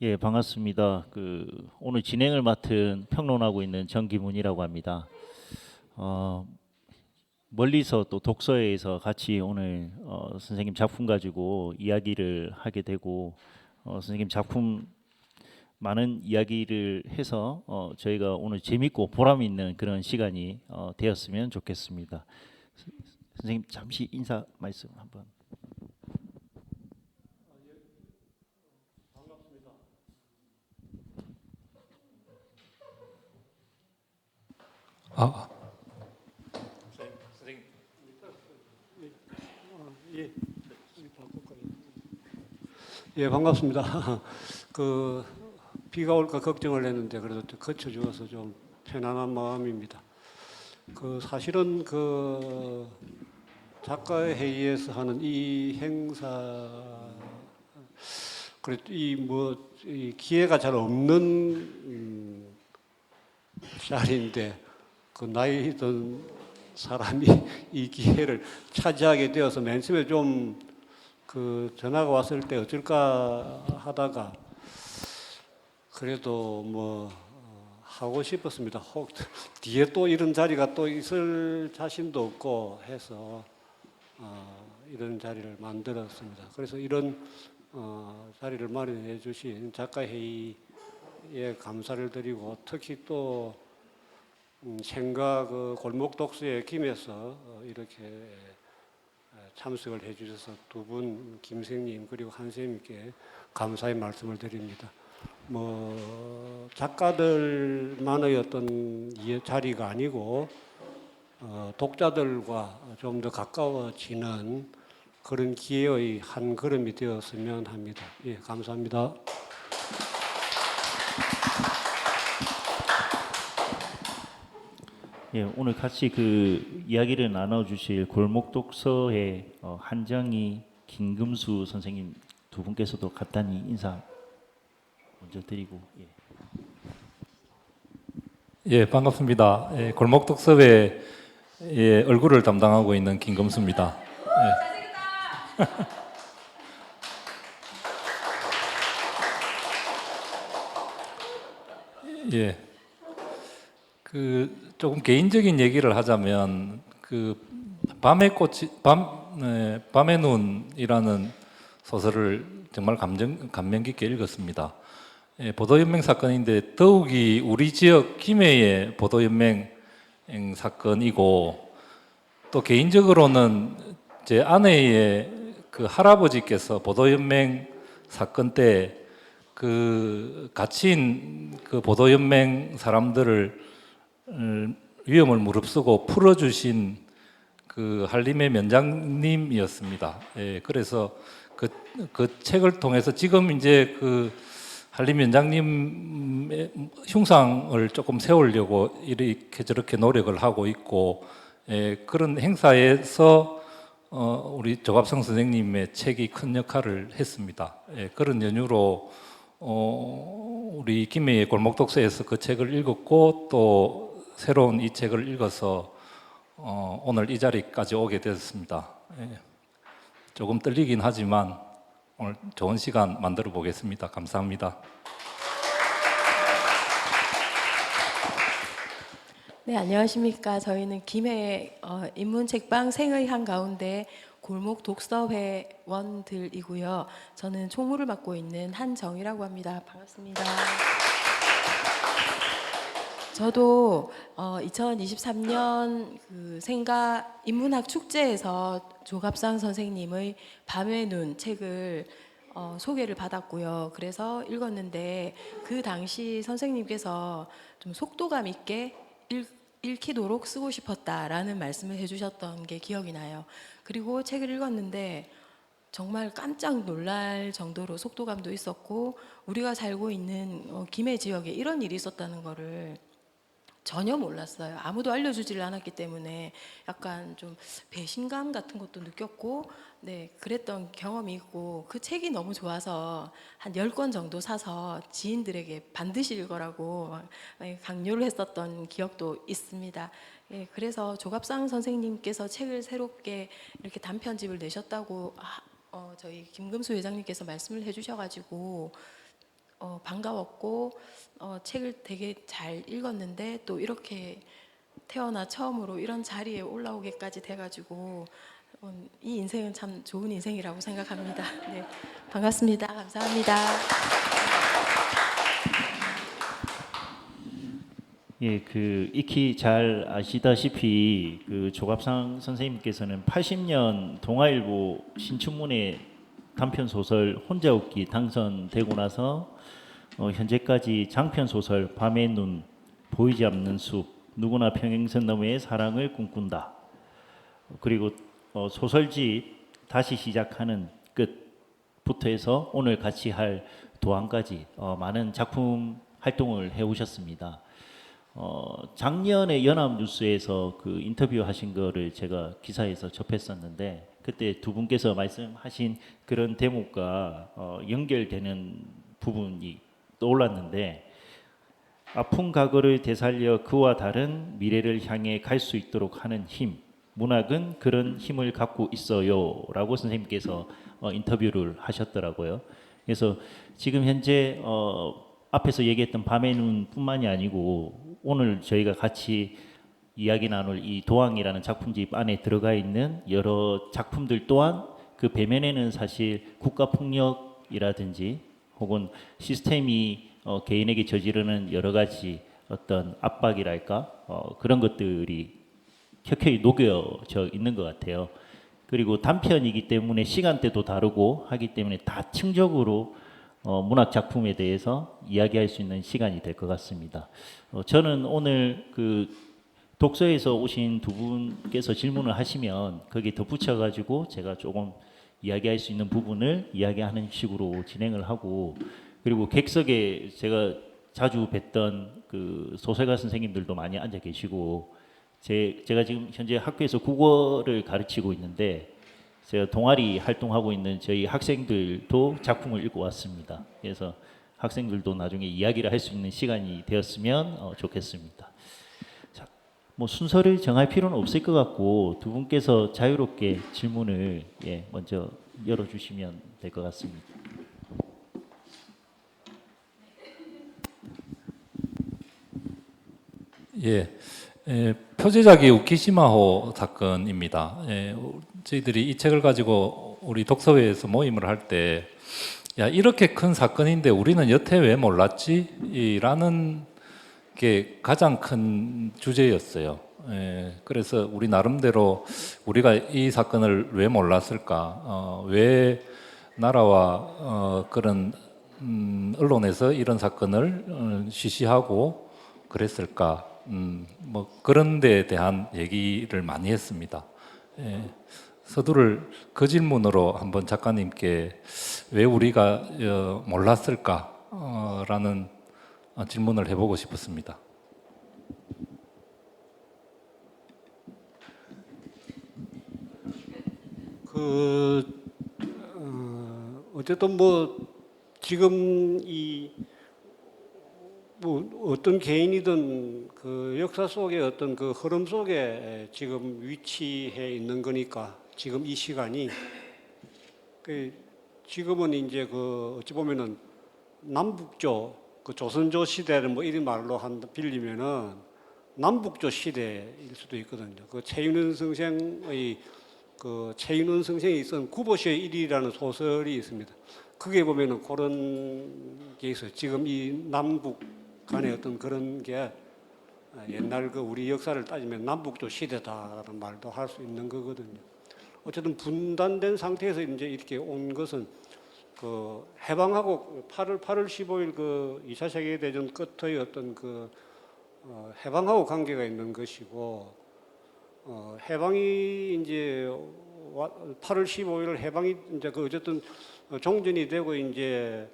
예, 반갑습니다. 오늘 진행을 맡은 평론하고 있는 정기문이라고 합니다. 어, 멀리서 또 독서회에서 같이 오늘 선생님 작품 가지고 이야기를 하게 되고 선생님 작품 많은 이야기를 해서 저희가 오늘 재밌고 보람 있는 그런 시간이 되었으면 좋겠습니다. 선생님 잠시 인사 말씀 한번. 아, 예, 예, 반갑습니다. 그 비가 올까 걱정을 했는데 그래도 그쳐 주어서 좀 편안한 마음입니다. 사실은 작가의 회의에서 하는 이 행사 그래 이 기회가 잘 없는 자리인데 나이 든 사람이 이 기회를 차지하게 되어서 맨 처음에 좀 전화가 왔을 때 어쩔까 하다가 그래도 하고 싶었습니다. 혹 뒤에 또 이런 자리가 또 있을 자신도 없고 해서 이런 자리를 만들었습니다. 그래서 이런 자리를 마련해 주신 작가회의에 감사를 드리고 특히 또 생각 골목 독서의 김에서 이렇게 참석을 해주셔서 두 분 김생님 그리고 한쌤님께 감사의 말씀을 드립니다. 작가들만의 어떤 자리가 아니고 독자들과 좀 더 가까워지는 그런 기회의 한 걸음이 되었으면 합니다. 예, 감사합니다. 예, 오늘 같이 이야기를 나눠주실 골목독서의 한정희, 김금수 선생님 두 분께서도 간단히 인사 먼저 드리고. 예. 예, 반갑습니다. 예, 골목독서회 얼굴을 담당하고 있는 김금수입니다. 예, 조금 개인적인 얘기를 하자면 밤의 눈이라는 소설을 정말 감명 깊게 읽었습니다. 예, 보도연맹 사건인데 더욱이 우리 지역 김해의 보도연맹 사건이고 또 개인적으로는 제 아내의 할아버지께서 보도연맹 사건 때 갇힌 보도연맹 사람들을 위험을 무릅쓰고 풀어주신 한림의 면장님이었습니다. 예, 그래서 그 책을 통해서 지금 이제 한림 위원장님의 흉상을 조금 세우려고 이렇게 저렇게 노력을 하고 있고, 그런 행사에서 우리 조갑성 선생님의 책이 큰 역할을 했습니다. 그런 연유로 우리 김해의 골목독서에서 그 책을 읽었고 또 새로운 이 책을 읽어서 오늘 이 자리까지 오게 되었습니다. 조금 떨리긴 하지만 오늘 좋은 시간 만들어 보겠습니다. 감사합니다. 네, 안녕하십니까. 저희는 김해 인문책방 생의 한가운데 골목 독서회원들이고요. 저는 총무를 맡고 있는 한정희라고 합니다. 반갑습니다. 저도 2023년 생가 인문학 축제에서 조갑상 선생님의 밤의 눈 책을 소개를 받았고요. 그래서 읽었는데 그 당시 선생님께서 좀 속도감 있게 읽히도록 쓰고 싶었다라는 말씀을 해주셨던 게 기억이 나요. 그리고 책을 읽었는데 정말 깜짝 놀랄 정도로 속도감도 있었고 우리가 살고 있는 김해 지역에 이런 일이 있었다는 거를 전혀 몰랐어요. 아무도 알려주지를 않았기 때문에 약간 좀 배신감 같은 것도 느꼈고, 네, 그랬던 경험이 있고, 그 책이 너무 좋아서 한 10권 정도 사서 지인들에게 반드시 읽으라고 강요를 했었던 기억도 있습니다. 예, 그래서 조갑상 선생님께서 책을 새롭게 이렇게 단편집을 내셨다고 저희 김금수 회장님께서 말씀을 해주셔가지고 반가웠고 책을 되게 잘 읽었는데 또 이렇게 태어나 처음으로 이런 자리에 올라오게까지 돼가지고 이 인생은 참 좋은 인생이라고 생각합니다. 네, 반갑습니다. 감사합니다. 예, 그 익히 잘 아시다시피 그 조갑상 선생님께서는 80년 동아일보 신춘문예 단편 소설 혼자 웃기 당선되고 나서 현재까지 장편 소설 밤의 눈, 보이지 않는 숲, 누구나 평행선 너머의 사랑을 꿈꾼다. 그리고 소설집 다시 시작하는 끝부터 해서 오늘 같이 할 도안까지 많은 작품 활동을 해오셨습니다. 작년에 연합뉴스에서 그 인터뷰하신 거를 제가 기사에서 접했었는데 그때 두 분께서 말씀하신 그런 대목과 연결되는 부분이 떠올랐는데 아픈 과거를 되살려 그와 다른 미래를 향해 갈 수 있도록 하는 힘, 문학은 그런 힘을 갖고 있어요라고 선생님께서 인터뷰를 하셨더라고요. 그래서 지금 현재 앞에서 얘기했던 밤의 눈뿐만이 아니고 오늘 저희가 같이 이야기 나눌 이 도항이라는 작품집 안에 들어가 있는 여러 작품들 또한 그 배면에는 사실 국가폭력이라든지 혹은 시스템이 개인에게 저지르는 여러 가지 어떤 압박이랄까 그런 것들이 켜켜이 녹여져 있는 것 같아요. 그리고 단편이기 때문에 시간대도 다르고 하기 때문에 다층적으로 문학 작품에 대해서 이야기할 수 있는 시간이 될 것 같습니다. 저는 오늘 그 독서에서 오신 두 분께서 질문을 하시면 거기에 덧붙여 가지고 제가 조금 이야기할 수 있는 부분을 이야기하는 식으로 진행을 하고 그리고 객석에 제가 자주 뵀던 그 소설가 선생님들도 많이 앉아 계시고 제가 지금 현재 학교에서 국어를 가르치고 있는데 제가 동아리 활동하고 있는 저희 학생들도 작품을 읽고 왔습니다. 그래서 학생들도 나중에 이야기를 할 수 있는 시간이 되었으면 좋겠습니다. 자, 뭐 순서를 정할 필요는 없을 것 같고 두 분께서 자유롭게 질문을 먼저 열어주시면 될 것 같습니다. 예, 표제작이 우키시마호 사건입니다. 저희들이 이 책을 가지고 우리 독서회에서 모임을 할 때, 야, 이렇게 큰 사건인데 우리는 여태 왜 몰랐지? 라는 게 가장 큰 주제였어요. 그래서 우리 나름대로 우리가 이 사건을 왜 몰랐을까? 왜 나라와 그런 언론에서 이런 사건을 시시하고 그랬을까? 뭐 그런 데에 대한 얘기를 많이 했습니다. 서두를 그 질문으로 한번 작가님께 왜 우리가 몰랐을까? 라는 질문을 해보고 싶었습니다. 어쨌든 뭐 지금 이 뭐 어떤 개인이든 그 역사 속의 어떤 그 흐름 속에 지금 위치해 있는 거니까 지금 이 시간이 그 지금은 이제 그 어찌 보면은 남북조 그 조선조 시대를 뭐 이런 말로 빌리면은 남북조 시대일 수도 있거든요. 그 최윤원 선생의 그 최윤원 선생이 쓴 구보시의 일이라는 소설이 있습니다. 그게 보면은 그런 게 있어요. 지금 이 남북 간의 어떤 그런 게 옛날 그 우리 역사를 따지면 남북조 시대다라는 말도 할 수 있는 거거든요. 어쨌든 분단된 상태에서 이제 이렇게 온 것은 그 해방하고 8월 15일 그 2차 세계대전 끝의 어떤 그 해방하고 관계가 있는 것이고 해방이 이제 8월 15일 해방이 이제 그 어쨌든 종전이 되고 이제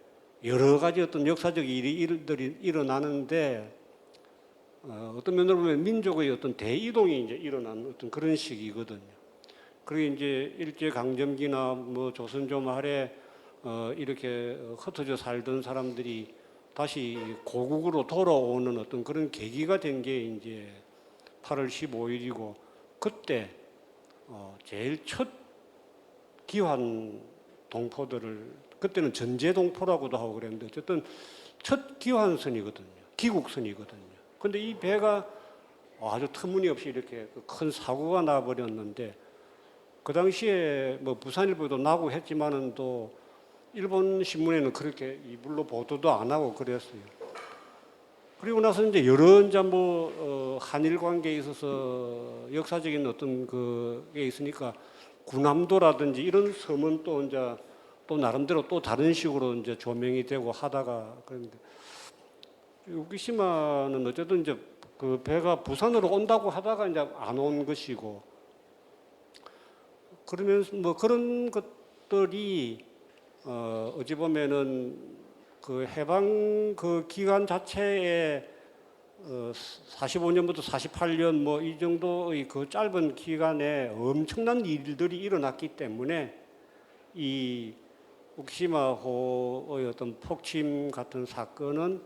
여러 가지 어떤 역사적 일들이 일어나는데 어떤 면으로 보면 민족의 어떤 대이동이 이제 일어난 어떤 그런 시기거든요. 그리고 이제 일제 강점기나 뭐 조선조 말에 이렇게 흩어져 살던 사람들이 다시 고국으로 돌아오는 어떤 그런 계기가 된 게 이제 8월 15일이고 그때 제일 첫 기환 동포들을 그때는 전제동포라고도 하고 그랬는데 어쨌든 첫 기환선이거든요. 기국선이거든요. 근데 이 배가 아주 터무니없이 이렇게 큰 사고가 나버렸는데 그 당시에 뭐 부산일보도 나고 했지만은 또 일본 신문에는 그렇게 이불로 보도도 안 하고 그랬어요. 그리고 나서 이제 여러 이제 뭐 한일 관계에 있어서 역사적인 어떤 그게 있으니까 군함도라든지 이런 섬은 또 이제 또 나름대로 또 다른 식으로 이제 조명이 되고 하다가 그런데 우기시마는 어쨌든 이제 그 배가 부산으로 온다고 하다가 이제 안 온 것이고 그러면서 뭐 그런 것들이 어찌 보면은 그 해방 그 기간 자체에 45년부터 48년 뭐 이 정도의 그 짧은 기간에 엄청난 일들이 일어났기 때문에 이 우키시마호의 어떤 폭침 같은 사건은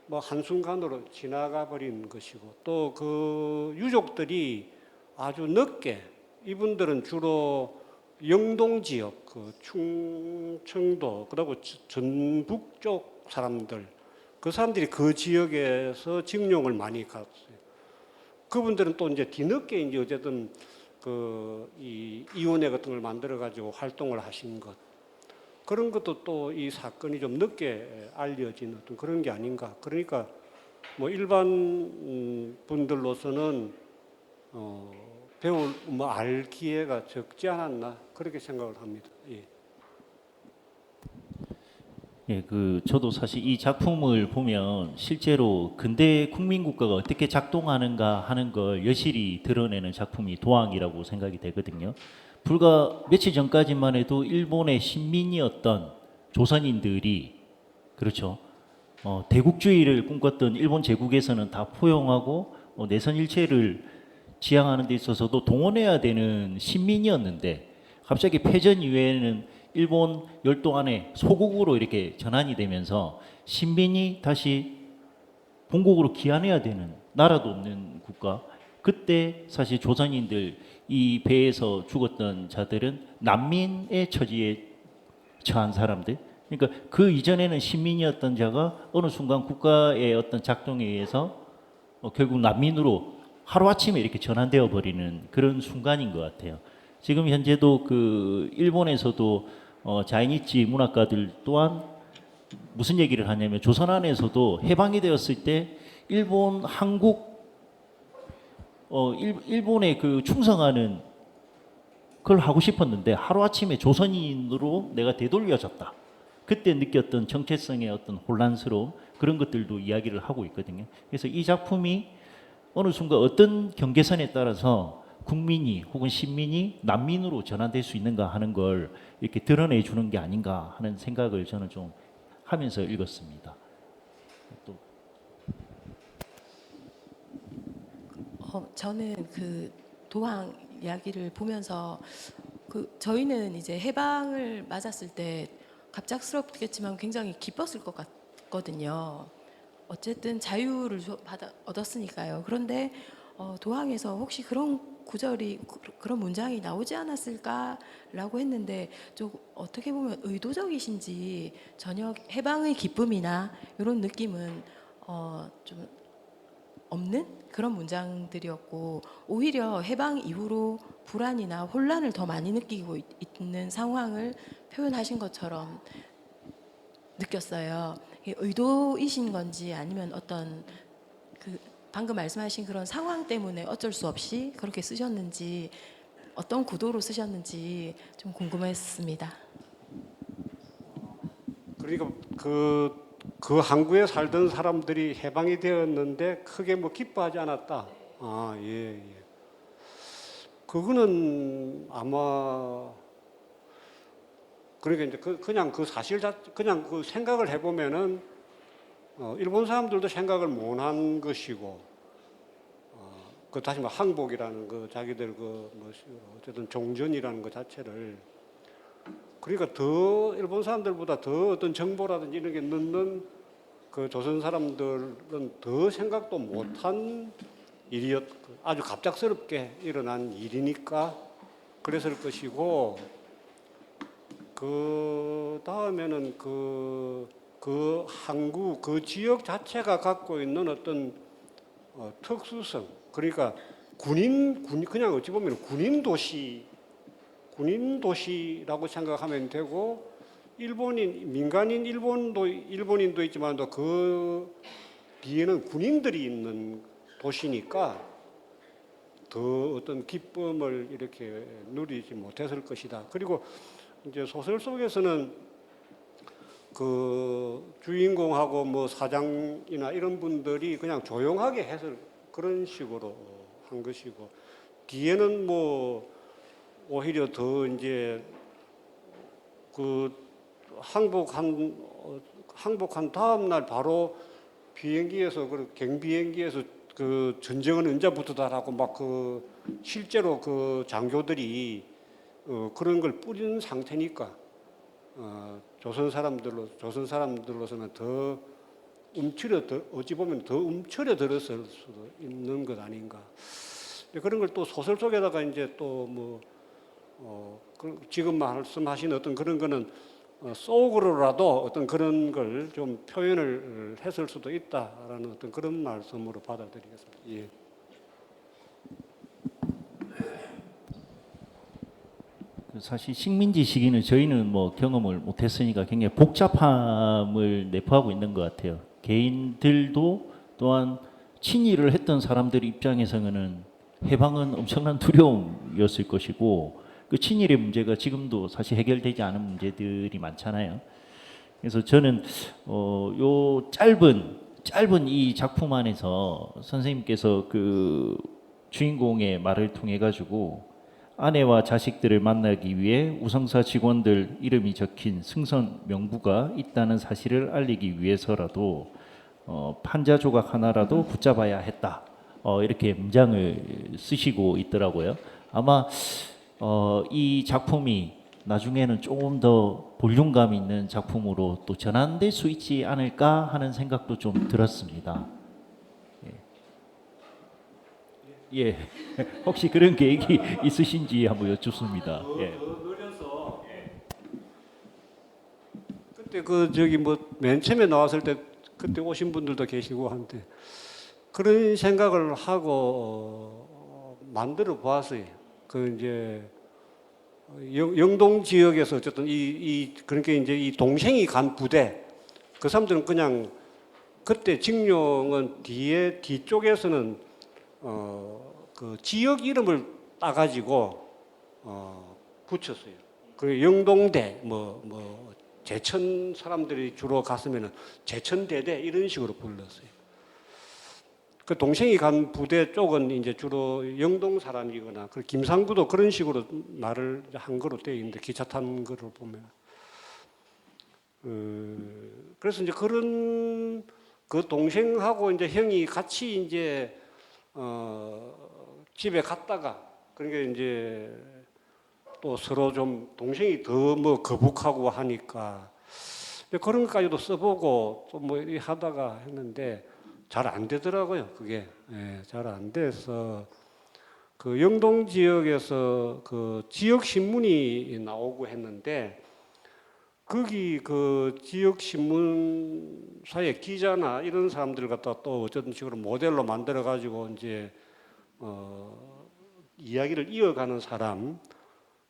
뭐 한순간으로 지나가 버린 것이고 또 그 유족들이 아주 늦게 이분들은 주로 영동 지역, 그 충청도, 그리고 전북 쪽 사람들, 그 사람들이 그 지역에서 징용을 많이 갔어요. 그분들은 또 이제 뒤늦게 이제 어쨌든 그 이 이혼회 같은 걸 만들어 가지고 활동을 하신 것, 그런 것도 또 이 사건이 좀 늦게 알려진 어떤 그런 게 아닌가. 그러니까 뭐 일반 분들로서는 배울 뭐 알 기회가 적지 않았나 그렇게 생각을 합니다. 예. 예, 그 저도 사실 이 작품을 보면 실제로 근대 국민국가가 어떻게 작동하는가 하는 걸 여실히 드러내는 작품이 도항이라고 생각이 되거든요. 불과 며칠 전까지만 해도 일본의 식민이었던 조선인들이 그렇죠. 대국주의를 꿈꿨던 일본 제국에서는 다 포용하고 내선 일체를 지향하는 데 있어서도 동원해야 되는 식민이었는데 갑자기 패전 이후에는 일본 열도 안에 소국으로 이렇게 전환이 되면서 식민이 다시 본국으로 귀환해야 되는 나라도 없는 국가. 그때 사실 조선인들 이 배에서 죽었던 자들은 난민의 처지에 처한 사람들. 그러니까 그 이전에는 식민이었던 자가 어느 순간 국가의 어떤 작동에 의해서 결국 난민으로 하루아침에 이렇게 전환되어 버리는 그런 순간인 것 같아요. 지금 현재도 그 일본에서도 자이니치 문학가들 또한 무슨 얘기를 하냐면 조선 안에서도 해방이 되었을 때 일본 한국 일본에 그 충성하는 그걸 하고 싶었는데 하루아침에 조선인으로 내가 되돌려졌다. 그때 느꼈던 정체성의 어떤 혼란스러움 그런 것들도 이야기를 하고 있거든요. 그래서 이 작품이 어느 순간 어떤 경계선에 따라서 국민이 혹은 시민이 난민으로 전환될 수 있는가 하는 걸 이렇게 드러내 주는 게 아닌가 하는 생각을 저는 좀 하면서 읽었습니다. 또 저는 그 도항 이야기를 보면서 그 저희는 이제 해방을 맞았을 때 갑작스럽겠지만 굉장히 기뻤을 것 같거든요. 어쨌든 자유를 얻었으니까요. 그런데 도항에서 혹시 그런 구절이 그런 문장이 나오지 않았을까라고 했는데 좀 어떻게 보면 의도적이신지 전혀 해방의 기쁨이나 이런 느낌은 좀 없는 그런 문장들이었고 오히려 해방 이후로 불안이나 혼란을 더 많이 느끼고 있는 상황을 표현하신 것처럼 느꼈어요. 이게 의도이신 건지 아니면 어떤 그 방금 말씀하신 그런 상황 때문에 어쩔 수 없이 그렇게 쓰셨는지 어떤 구도로 쓰셨는지 좀 궁금했습니다. 그러니까 그 항구에 살던 사람들이 해방이 되었는데 크게 뭐 기뻐하지 않았다. 아, 예, 예. 그거는 아마 그러니까 이제 그냥 그 사실 그냥 그 생각을 해보면은 일본 사람들도 생각을 못한 것이고 그 다시 뭐 항복이라는 그 자기들 그 뭐 어쨌든 종전이라는 것 자체를 그러니까 더 일본 사람들보다 더 어떤 정보라든지 이런 게 넣는 그 조선 사람들은 더 생각도 못한 아주 갑작스럽게 일어난 일이니까 그랬을 것이고 그 다음에는 그 항구 그 지역 자체가 갖고 있는 어떤 특수성, 그러니까 군 그냥 어찌 보면 군인 도시라고 생각하면 되고, 민간인 일본인도 있지만 또 그 뒤에는 군인들이 있는 도시니까 더 어떤 기쁨을 이렇게 누리지 못했을 것이다. 그리고 이제 소설 속에서는 그 주인공하고 뭐 사장이나 이런 분들이 그냥 조용하게 해서 그런 식으로 한 것이고, 뒤에는 뭐 오히려 더 이제 그 항복한 다음 날 바로 비행기에서 그 경비행기에서 그 전쟁은 언제부터다라고 막 그 실제로 그 장교들이 그런 걸 뿌리는 상태니까 조선 사람들로서는 더 어찌 보면 더 움츠려들었을 수도 있는 것 아닌가. 그런 걸 또 소설 속에다가 이제 또 뭐 지금 말씀하신 어떤 그런 거는 속으로라도 어떤 그런 걸 좀 표현을 했을 수도 있다라는 어떤 그런 말씀으로 받아들이겠습니다. 예. 사실 식민지 시기는 저희는 뭐 경험을 못했으니까 굉장히 복잡함을 내포하고 있는 것 같아요. 개인들도 또한 친일을 했던 사람들 입장에서는 해방은 엄청난 두려움이었을 것이고, 그 친일의 문제가 지금도 사실 해결되지 않은 문제들이 많잖아요. 그래서 저는 요 짧은 이 작품 안에서 선생님께서 그 주인공의 말을 통해 가지고 아내와 자식들을 만나기 위해 우성사 직원들 이름이 적힌 승선 명부가 있다는 사실을 알리기 위해서라도 판자 조각 하나라도 붙잡아야 했다. 이렇게 문장을 쓰시고 있더라고요. 아마 이 작품이 나중에는 조금 더 볼륨감 있는 작품으로 또 전환될 수 있지 않을까 하는 생각도 좀 들었습니다. 예. 혹시 그런 계획이 있으신지 한번 여쭙습니다. 예. 늘려서 그때 그 저기 뭐 맨 처음에 나왔을 때 그때 오신 분들도 계시고 한데 그런 생각을 하고 만들어 보았어요. 그 이제 영동 지역에서 어쨌든 그러니까 이제 이 동생이 간 부대 그 사람들은 그냥 그때 징용은 뒤쪽에서는 그 지역 이름을 따가지고 붙였어요. 그 영동대 뭐 제천 사람들이 주로 갔으면은 제천대대 이런 식으로 불렀어요. 그 동생이 간 부대 쪽은 이제 주로 영동 사람이거나 그 김상구도 그런 식으로 말을 한 거로 되어 있는데 기차 탄 거를 보면 그래서 이제 그런 그 동생하고 이제 형이 같이 이제 집에 갔다가 그러니까 이제 또 서로 좀 동생이 더 뭐 거북하고 하니까 그런 것까지도 써보고 또 뭐 하다가 했는데 잘 안 되더라고요. 그게 잘 안 돼서 그 영동 지역에서 그 지역 신문이 나오고 했는데 거기 그 지역 신문사의 기자나 이런 사람들 갖다 또 어쨌든 식으로 모델로 만들어 가지고 이제 이야기를 이어가는 사람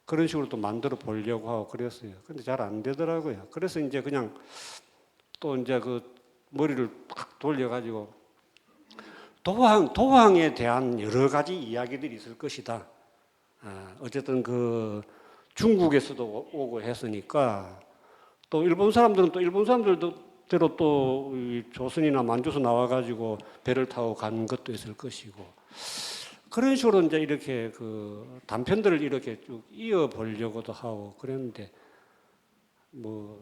그런 식으로 또 만들어 보려고 하고 그랬어요. 근데 잘 안 되더라고요. 그래서 이제 그냥 또 이제 그 머리를 팍 돌려가지고 도항에 대한 여러 가지 이야기들이 있을 것이다. 어쨌든 그 중국에서도 오고 했으니까 또 일본 사람들은 또 일본 사람들대로 또 조선이나 만주에서 나와가지고 배를 타고 간 것도 있을 것이고 그런 식으로 이제 이렇게 그 단편들을 이렇게 쭉 이어 보려고도 하고 그랬는데 뭐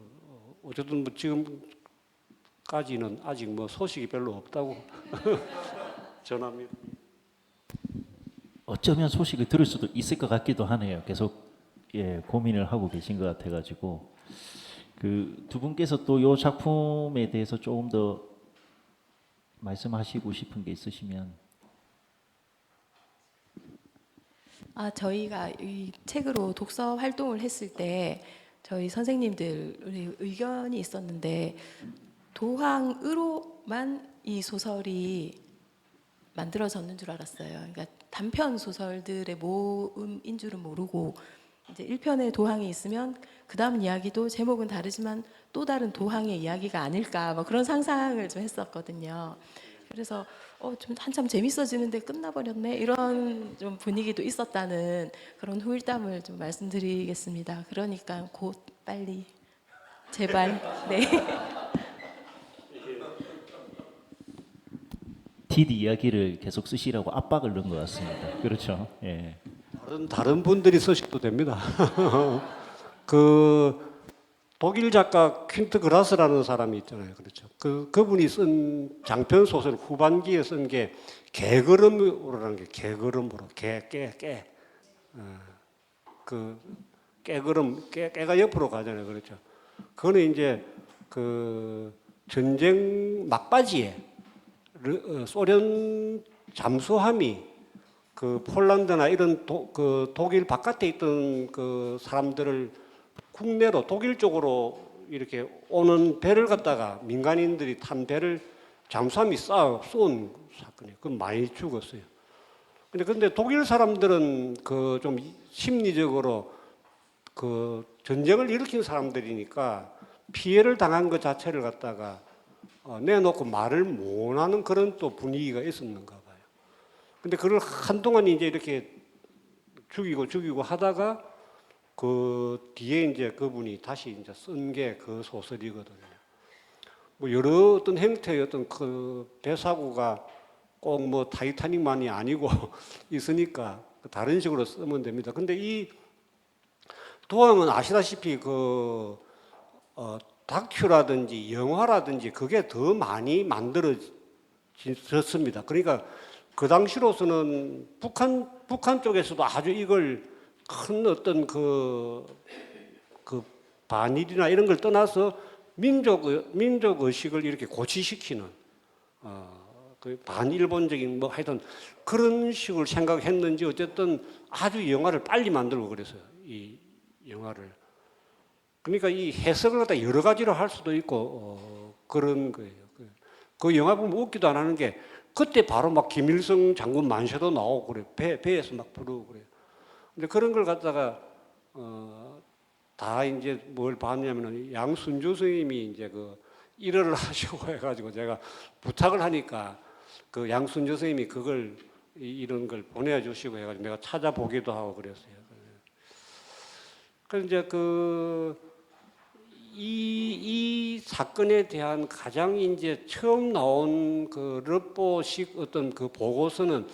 어쨌든 뭐 지금까지는 아직 뭐 소식이 별로 없다고 전합니다. 어쩌면 소식을 들을 수도 있을 것 같기도 하네요. 계속 고민을 하고 계신 것 같아가지고 그 두 분께서 또 이 작품에 대해서 조금 더 말씀하시고 싶은 게 있으시면. 저희가 이 책으로 독서 활동을 했을 때 저희 선생님들의 의견이 있었는데 도항으로만 이 소설이 만들어졌는 줄 알았어요. 그러니까 단편 소설들의 모음인 줄은 모르고 이제 1편에 도항이 있으면 그 다음 이야기도 제목은 다르지만 또 다른 도항의 이야기가 아닐까 뭐 그런 상상을 좀 했었거든요. 그래서 좀 한참 재밌어지는데 끝나버렸네 이런 좀 분위기도 있었다는 그런 후일담을 좀 말씀드리겠습니다. 그러니까 곧 빨리 제발 네. 디디 이야기를 계속 쓰시라고 압박을 넣은 것 같습니다. 그렇죠. 예. 다른 분들이 쓰셔도 됩니다. 그 독일 작가 퀸트 그라스라는 사람이 있잖아요. 그렇죠. 그분이 쓴 장편 소설 후반기에 쓴 게 개걸음으로라는 게 개걸음으로 깨. 그 깨걸음 깨가 옆으로 가잖아요. 그렇죠. 그거는 이제 그 전쟁 막바지에 소련 잠수함이 그 폴란드나 이런 그 독일 바깥에 있던 그 사람들을 국내로 독일 쪽으로 이렇게 오는 배를 갖다가 민간인들이 탄 배를 잠수함이 쏜 사건이에요. 그 많이 죽었어요. 근데 독일 사람들은 그 좀 심리적으로 그 전쟁을 일으킨 사람들이니까 피해를 당한 것 자체를 갖다가 내놓고 말을 못 하는 그런 또 분위기가 있었는가 봐요. 근데 그걸 한동안 이제 이렇게 죽이고 하다가 그 뒤에 이제 그분이 다시 이제 쓴 게 그 소설이거든요. 뭐 여러 어떤 형태의 어떤 그 배사고가 꼭 뭐 타이타닉만이 아니고 있으니까 다른 식으로 쓰면 됩니다. 근데 이 도항은 아시다시피 그 다큐라든지 영화라든지 그게 더 많이 만들어졌습니다. 그러니까 그 당시로서는 북한 쪽에서도 아주 이걸 큰 어떤 그 반일이나 이런 걸 떠나서 민족 의식을 이렇게 고취시키는 그 반일본적인 뭐 하여튼 그런 식으로 생각했는지 어쨌든 아주 영화를 빨리 만들고 그랬어요. 이 영화를. 그러니까 이 해석을 갖다 여러 가지로 할 수도 있고 그런 거예요. 그 영화 보면 웃기도 안 하는 게 그때 바로 막 김일성 장군 만세도 나오고 그래. 배에서 막 부르고 그래요. 근데 그런 걸 갖다가 다 이제 뭘 봤냐면은 양순조 선생님이 이제 그 일을 하시고 해가지고 제가 부탁을 하니까 그 양순조 선생님이 그걸 이런 걸 보내주시고 해가지고 내가 찾아보기도 하고 그랬어요. 그래서 이제 이 사건에 대한 가장 이제 처음 나온 그 르포식 어떤 그 보고서는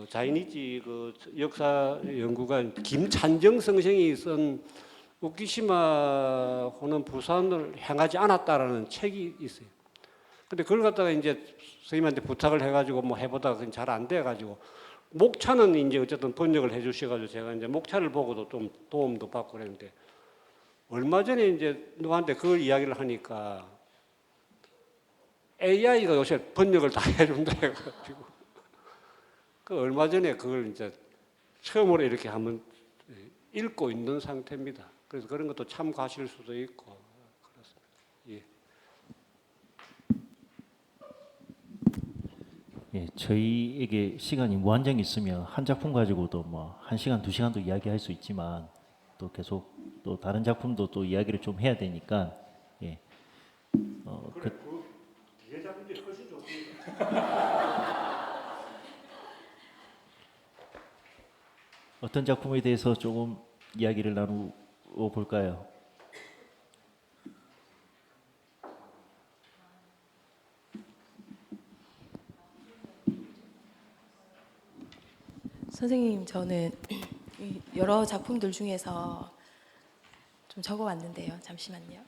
자이니치 그 역사 연구관 김찬정 선생이 쓴 우키시마호는 부산을 향하지 않았다라는 책이 있어요. 근데 그걸 갖다가 이제 선생님한테 부탁을 해가지고 뭐 해보다가 잘 안 돼가지고 목차는 이제 어쨌든 번역을 해주셔가지고 제가 이제 목차를 보고도 좀 도움도 받고 그랬는데 얼마 전에 이제 누구한테 그걸 이야기를 하니까 AI가 요새 번역을 다 해준다 해가지고 그 얼마 전에 그걸 이제 처음으로 이렇게 한번 읽고 있는 상태입니다. 그래서 그런 것도 참고하실 수도 있고 그렇습니다. 예. 예, 저희에게 시간이 무한정 있으면 한 작품 가지고도 뭐 1시간, 2시간도 이야기할 수 있지만 또 계속 또 다른 작품도 또 이야기를 좀 해야 되니까 예. 뒤에 작품들이 훨씬 좋습니다. 어떤 작품에 대해서 조금 이야기를 나누어 볼까요? 선생님, 저는 여러 작품들 중에서 좀 적어왔는데요. 잠시만요.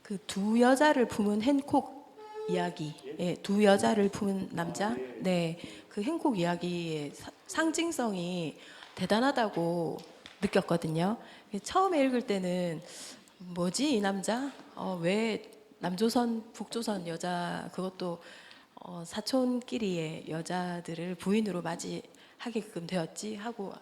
그 두 여자를 품은 행콕 이야기, 예, 두 여자를 품은 남자, 네, 그 행콕 이야기의 상징성이 대단하다고 느꼈거든요. 처음에 읽을 때는 뭐지 이 남자? 왜 남조선, 북조선 여자 그것도 사촌끼리의 여자들을 부인으로 맞이하게끔 되었지 하고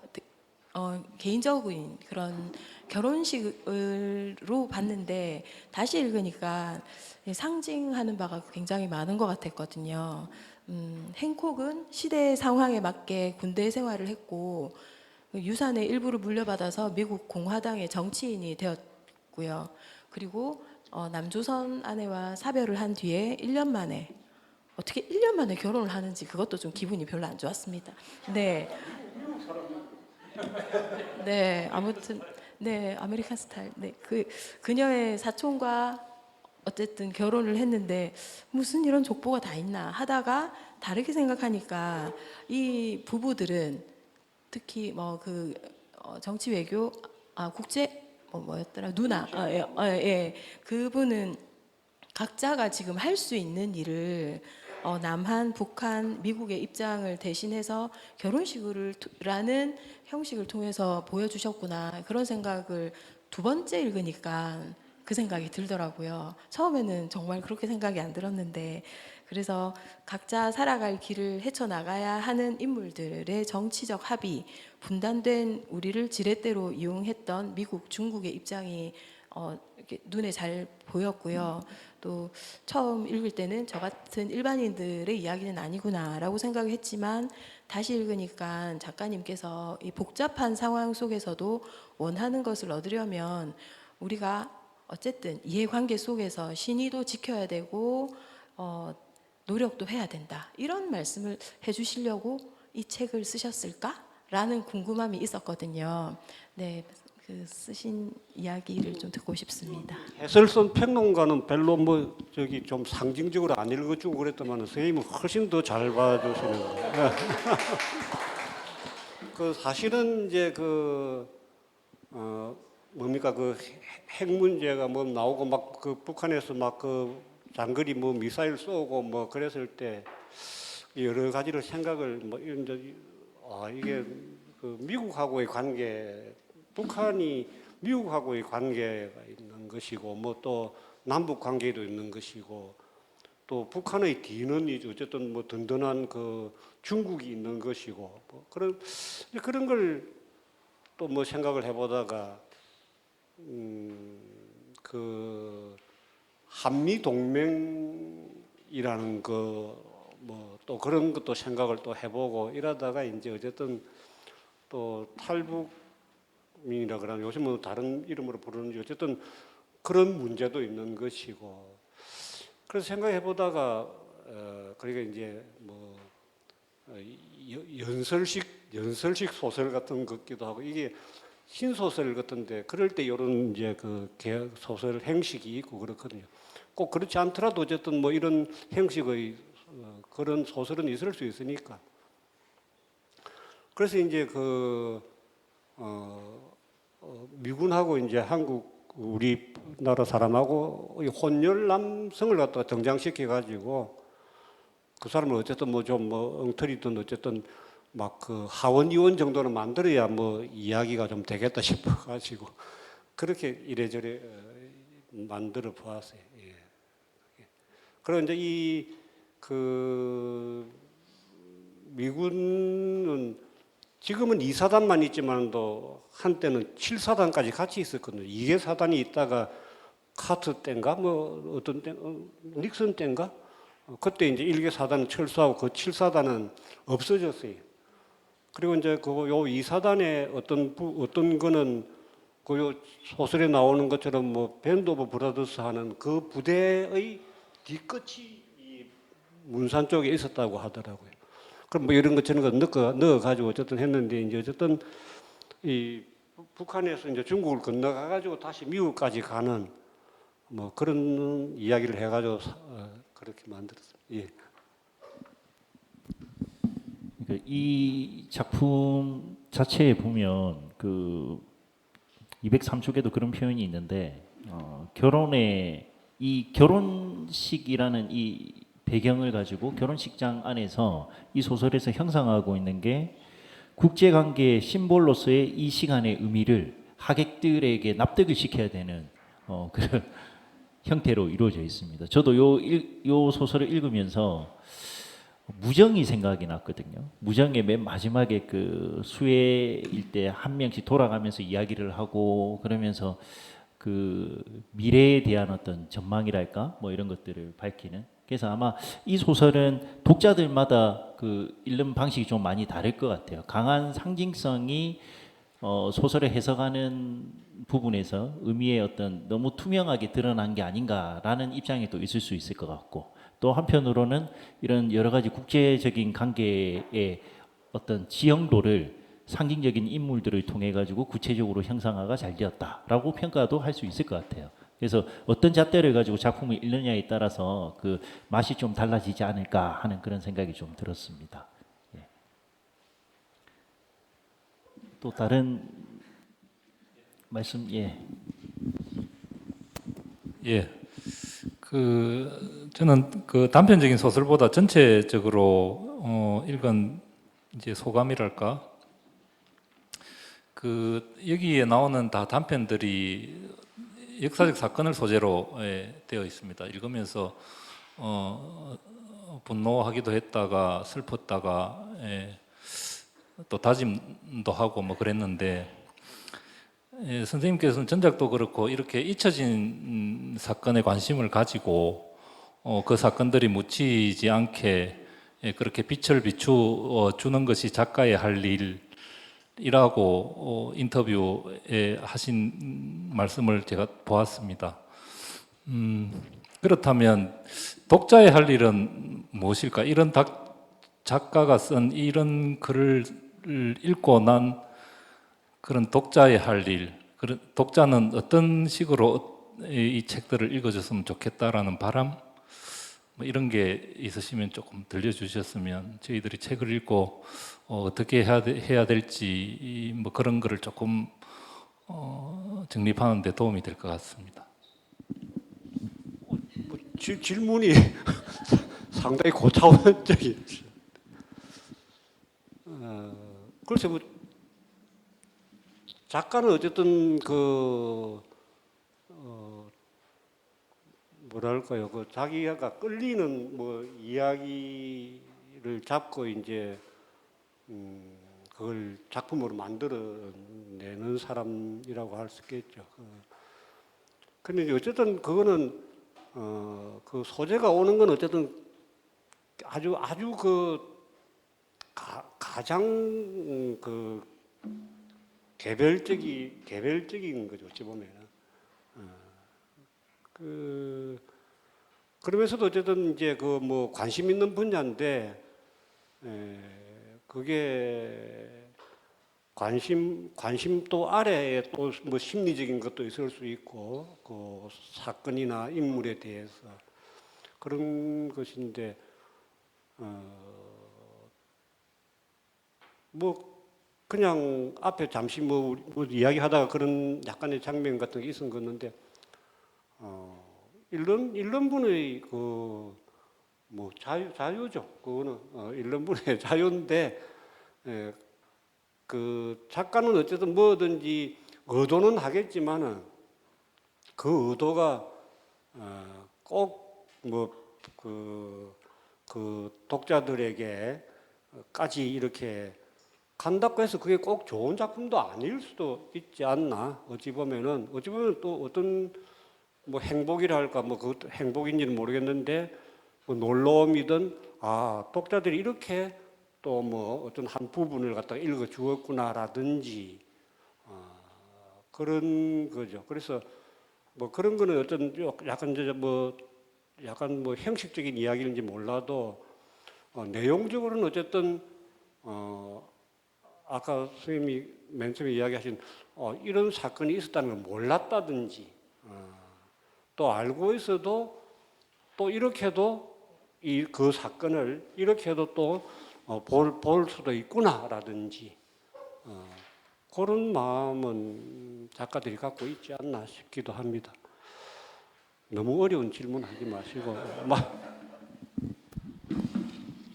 개인적인 그런 결혼식으로 봤는데 다시 읽으니까 상징하는 바가 굉장히 많은 것 같았거든요. 행콕은 시대 상황에 맞게 군대 생활을 했고 유산의 일부를 물려받아서 미국 공화당의 정치인이 되었고요. 그리고 남조선 아내와 사별을 한 뒤에 1년 만에 어떻게 1년 만에 결혼을 하는지 그것도 좀 기분이 별로 안 좋았습니다. 네. 네, 아무튼 네, 아메리칸 스타일. 네, 그녀의 사촌과 어쨌든 결혼을 했는데 무슨 이런 족보가 다 있나 하다가 다르게 생각하니까 이 부부들은 특히 정치 외교 국제 뭐였더라 누나 예, 그분은 각자가 지금 할 수 있는 일을 남한, 북한, 미국의 입장을 대신해서 결혼식이라는 형식을 통해서 보여주셨구나 그런 생각을 두 번째 읽으니까 그 생각이 들더라고요. 처음에는 정말 그렇게 생각이 안 들었는데 그래서 각자 살아갈 길을 헤쳐나가야 하는 인물들의 정치적 합의, 분단된 우리를 지렛대로 이용했던 미국, 중국의 입장이 이렇게 눈에 잘 보였고요. 또 처음 읽을 때는 저 같은 일반인들의 이야기는 아니구나라고 생각했지만 다시 읽으니까 작가님께서 이 복잡한 상황 속에서도 원하는 것을 얻으려면 우리가 어쨌든 이해관계 속에서 신의도 지켜야 되고 노력도 해야 된다. 이런 말씀을 해주시려고 이 책을 쓰셨을까라는 궁금함이 있었거든요. 네, 그 쓰신 이야기를 좀 듣고 싶습니다. 해설선 평론가는 별로 좀 상징적으로 안 읽어주고 그랬더만 선생님은 훨씬 더 잘 봐주시는 거예요. 그 사실은 이제 뭡니까 핵 문제가 나오고 막 북한에서 막 장거리 미사일 쏘고 그랬을 때 여러 가지를 생각을 이게 미국하고의 관계, 북한이 미국하고의 관계가 있는 것이고 또 남북 관계도 있는 것이고 또 북한의 뒤는 어쨌든 든든한 중국이 있는 것이고 그런 걸 또 생각을 해보다가 한미 동맹이라는 또 그런 것도 생각을 또 해보고 이러다가 이제 어쨌든 또 탈북민이라 그러면 요즘은 다른 이름으로 부르는지 어쨌든 그런 문제도 있는 것이고 그래서 생각해보다가 그러니까 이제 연설식 소설 같은 것 같기도 하고 이게 신소설 같은데 그럴 때 이런 이제 소설 행식이 있고 그렇거든요. 꼭 그렇지 않더라도 어쨌든 이런 형식의 그런 소설은 있을 수 있으니까. 그래서 이제 미군하고 이제 한국 우리나라 사람하고 혼혈 남성을 갖다가 등장시켜 가지고 그 사람을 어쨌든 엉터리든 어쨌든 하원 의원 정도는 만들어야 이야기가 좀 되겠다 싶어 가지고 그렇게 이래저래 만들어 보았어요. 예. 그리고 이제 미군은 지금은 2사단만 있지만도 한때는 7사단까지 같이 있었거든요. 2개 사단이 있다가 카트 때인가 어떤 때 닉슨 때인가 그때 이제 1개 사단은 철수하고 그 7사단은 없어졌어요. 그리고 이제 요 2사단의 어떤 거는 요 소설에 나오는 것처럼 밴드 오브 브라더스 하는 그 부대의 뒤끝이 이 문산 쪽에 있었다고 하더라고요. 그럼 이런 것처럼 넣어 가지고 어쨌든 했는데 이제 어쨌든 이 북한에서 이제 중국을 건너가 가지고 다시 미국까지 가는 그런 이야기를 해 가지고 그렇게 만들었습니다. 예. 이 작품 자체에 보면 203쪽에도 그런 표현이 있는데 이 결혼식이라는 이 배경을 가지고 결혼식장 안에서 이 소설에서 형상화하고 있는 게 국제관계의 심볼로서의 이 시간의 의미를 하객들에게 납득을 시켜야 되는 그런 형태로 이루어져 있습니다. 저도 요 소설을 읽으면서 무정이 생각이 났거든요. 무정의 맨 마지막에 그 수혜일 때 한 명씩 돌아가면서 이야기를 하고 그러면서 그 미래에 대한 어떤 전망이랄까 뭐 이런 것들을 밝히는. 그래서 아마 이 소설은 독자들마다 그 읽는 방식이 좀 많이 다를 것 같아요. 강한 상징성이 소설을 해석하는 부분에서 의미의 어떤 너무 투명하게 드러난 게 아닌가라는 입장이 또 있을 수 있을 것 같고, 또 한편으로는 이런 여러 가지 국제적인 관계의 어떤 지형도를 상징적인 인물들을 통해 가지고 구체적으로 형상화가 잘 되었다라고 평가도 할 수 있을 것 같아요. 그래서 어떤 잣대를 가지고 작품을 읽느냐에 따라서 그 맛이 좀 달라지지 않을까 하는 그런 생각이 좀 들었습니다. 예. 또 다른 말씀, 예. 예. 저는 그 단편적인 소설보다 전체적으로 읽은 이제 소감이랄까. 여기에 나오는 다 단편들이 역사적 사건을 소재로 되어 있습니다. 읽으면서 분노하기도 했다가 슬펐다가 또 다짐도 하고 뭐 그랬는데, 선생님께서는 전작도 그렇고 이렇게 잊혀진 사건에 관심을 가지고 그 사건들이 묻히지 않게 그렇게 빛을 비추어 주는 것이 작가의 할 일이라고 인터뷰에 하신 말씀을 제가 보았습니다. 그렇다면 독자의 할 일은 무엇일까? 이런 작가가 쓴 이런 글을 읽고 난 그런 독자의 할 일, 그런 독자는 어떤 식으로 이 책들을 읽어줬으면 좋겠다라는 바람, 뭐 이런 게 있으시면 조금 들려주셨으면 저희들이 책을 읽고 어떻게 해야 될지 뭐 그런 거를 조금 정립하는 데 도움이 될 것 같습니다. 질문이 상당히 고차원적이었어요. 글쎄 뭐 작가는 어쨌든 뭐랄까요, 자기가 끌리는 뭐 이야기를 잡고 이제 그걸 작품으로 만들어내는 사람이라고 할 수 있겠죠. 근데 이제 어쨌든 그거는 그 소재가 오는 건 어쨌든 아주 가장 개별적인 거죠, 어찌 보면은. 그러면서도 어쨌든 이제 뭐 관심 있는 분야인데, 그게 관심 또 아래에 또 뭐 심리적인 것도 있을 수 있고, 그 사건이나 인물에 대해서 그런 것인데, 뭐 그냥 앞에 잠시 뭐 이야기하다가 그런 약간의 장면 같은 게 있었는데, 읽는 분의 뭐 자유죠. 그거는 읽는 분의 자유인데, 그 작가는 어쨌든 뭐든지 의도는 하겠지만은 그 의도가 꼭 뭐 그 독자들에게까지 이렇게 간다고 해서 그게 꼭 좋은 작품도 아닐 수도 있지 않나. 어찌 보면 또 어떤 뭐 행복이라 할까, 뭐 그것도 행복인지는 모르겠는데, 뭐 놀라움이든 독자들이 이렇게 또 뭐 어떤 한 부분을 갖다가 읽어 주었구나라든지 그런 거죠. 그래서 뭐 그런 거는 어떤 약간 뭐 형식적인 이야기인지 몰라도 내용적으로는 어쨌든 아까 선생님이 맨 처음에 이야기하신 이런 사건이 있었다는 걸 몰랐다든지, 또 알고 있어도 또 이렇게도 그 사건을 이렇게도 또 볼 수도 있구나라든지, 그런 마음은 작가들이 갖고 있지 않나 싶기도 합니다. 너무 어려운 질문 하지 마시고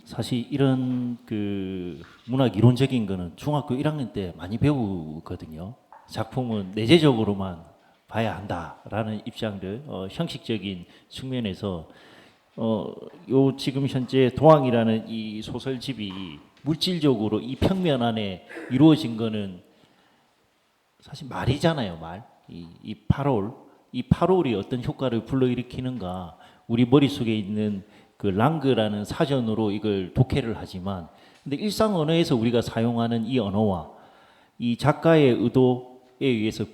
사실 이런 그 문학 이론적인 거는 중학교 1학년 때 많이 배우거든요. 작품은 내재적으로만 봐야 한다라는 입장들, 형식적인 측면에서 요 지금 현재 도항이라는 이 소설집이 물질적으로 이 평면 안에 이루어진 거는 사실 말이잖아요, 말. 이 8월, 이 8월이 어떤 효과를 불러일으키는가, 우리 머릿속에 있는 그 랑그라는 사전으로 이걸 독해를 하지만, 근데 일상 언어에서 우리가 사용하는 이 언어와 이 작가의 의도에 의해서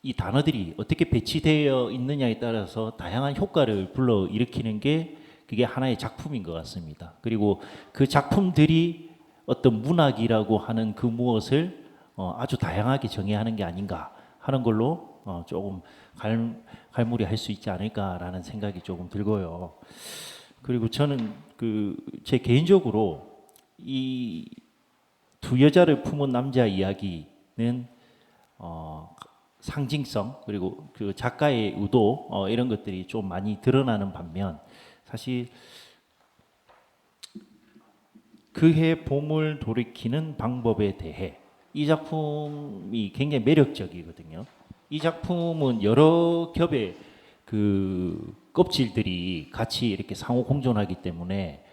이 단어들이 어떻게 배치되어 있느냐에 따라서 다양한 효과를 불러일으키는 게 그게 하나의 작품인 것 같습니다. 그리고 그 작품들이 어떤 문학이라고 하는 그 무엇을 아주 다양하게 정의하는 게 아닌가 하는 걸로 조금 갈무리할 수 있지 않을까라는 생각이 조금 들고요. 그리고 저는 제 개인적으로 이 두 여자를 품은 남자 이야기는 상징성 그리고 그 작가의 의도 이런 것들이 좀 많이 드러나는 반면 사실 그해 봄을 돌이키는 방법에 대해 이 작품이 굉장히 매력적이거든요. 이 작품은 여러 겹의 그 껍질들이 같이 이렇게 상호 공존하기 때문에